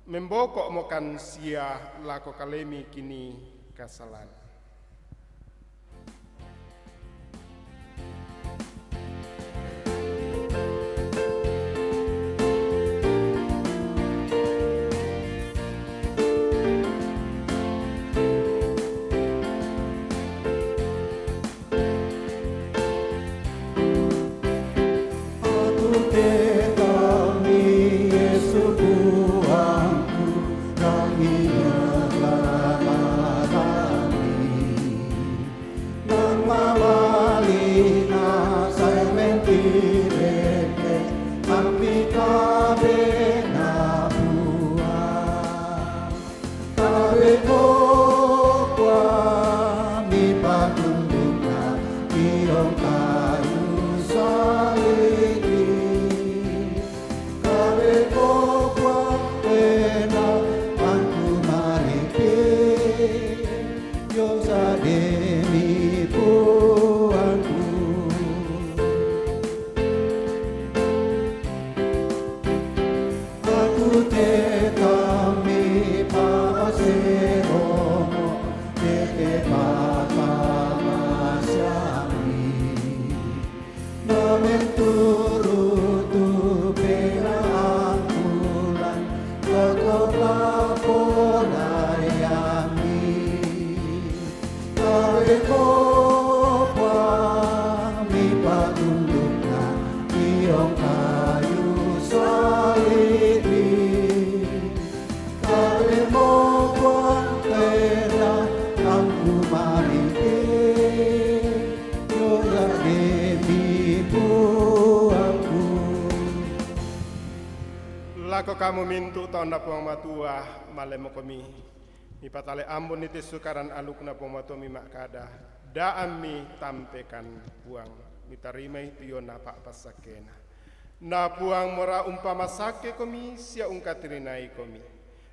membokok mokan sia lako kalemi kini kasalan. Lako kamu mintu tahun na puang matua malemo komi mi patale ambon niti sukaran aluk na puang matua mi makada daan mi tampekan puang mi tarima itu yo na pak pasakena na puang mora umpama sake komi sia ungka tirinai komi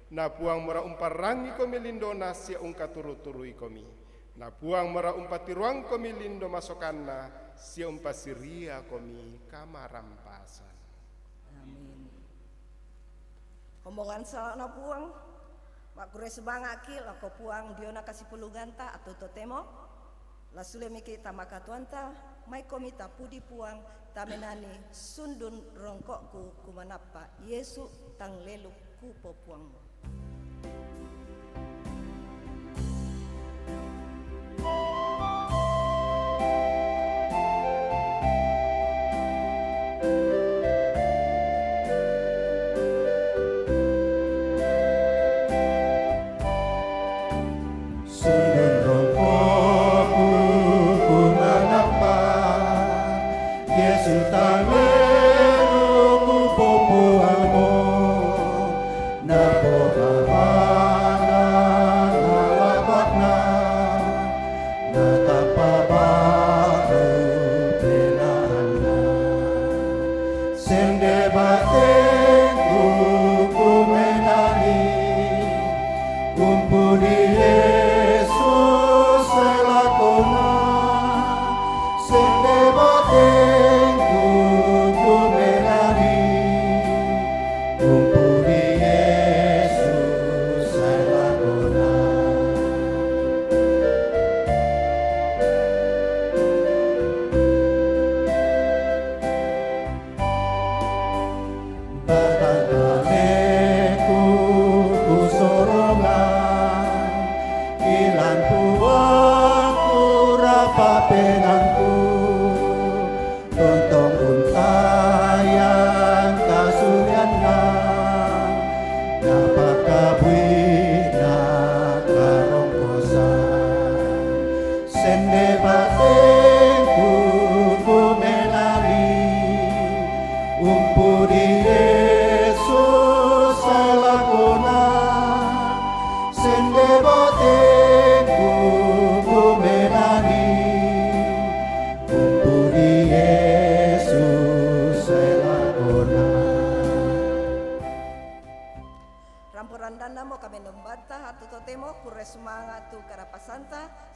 na puang mora umparangi komi lindona sia ungka turu-turui komi na puang mora umpati ruang komi lindo masokanna sia umpa siria komi kamarampasan. Omongan salana puang, makure sebangaki lako puang diona kasih peluganta atau totemo, lasule miki tamaka tuanta, mai komita pudi puang tamenani sundun rongkokku kumanapa Yesu tang lelu kupo puangmu. Napo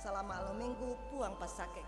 selama lo minggu puang pasake.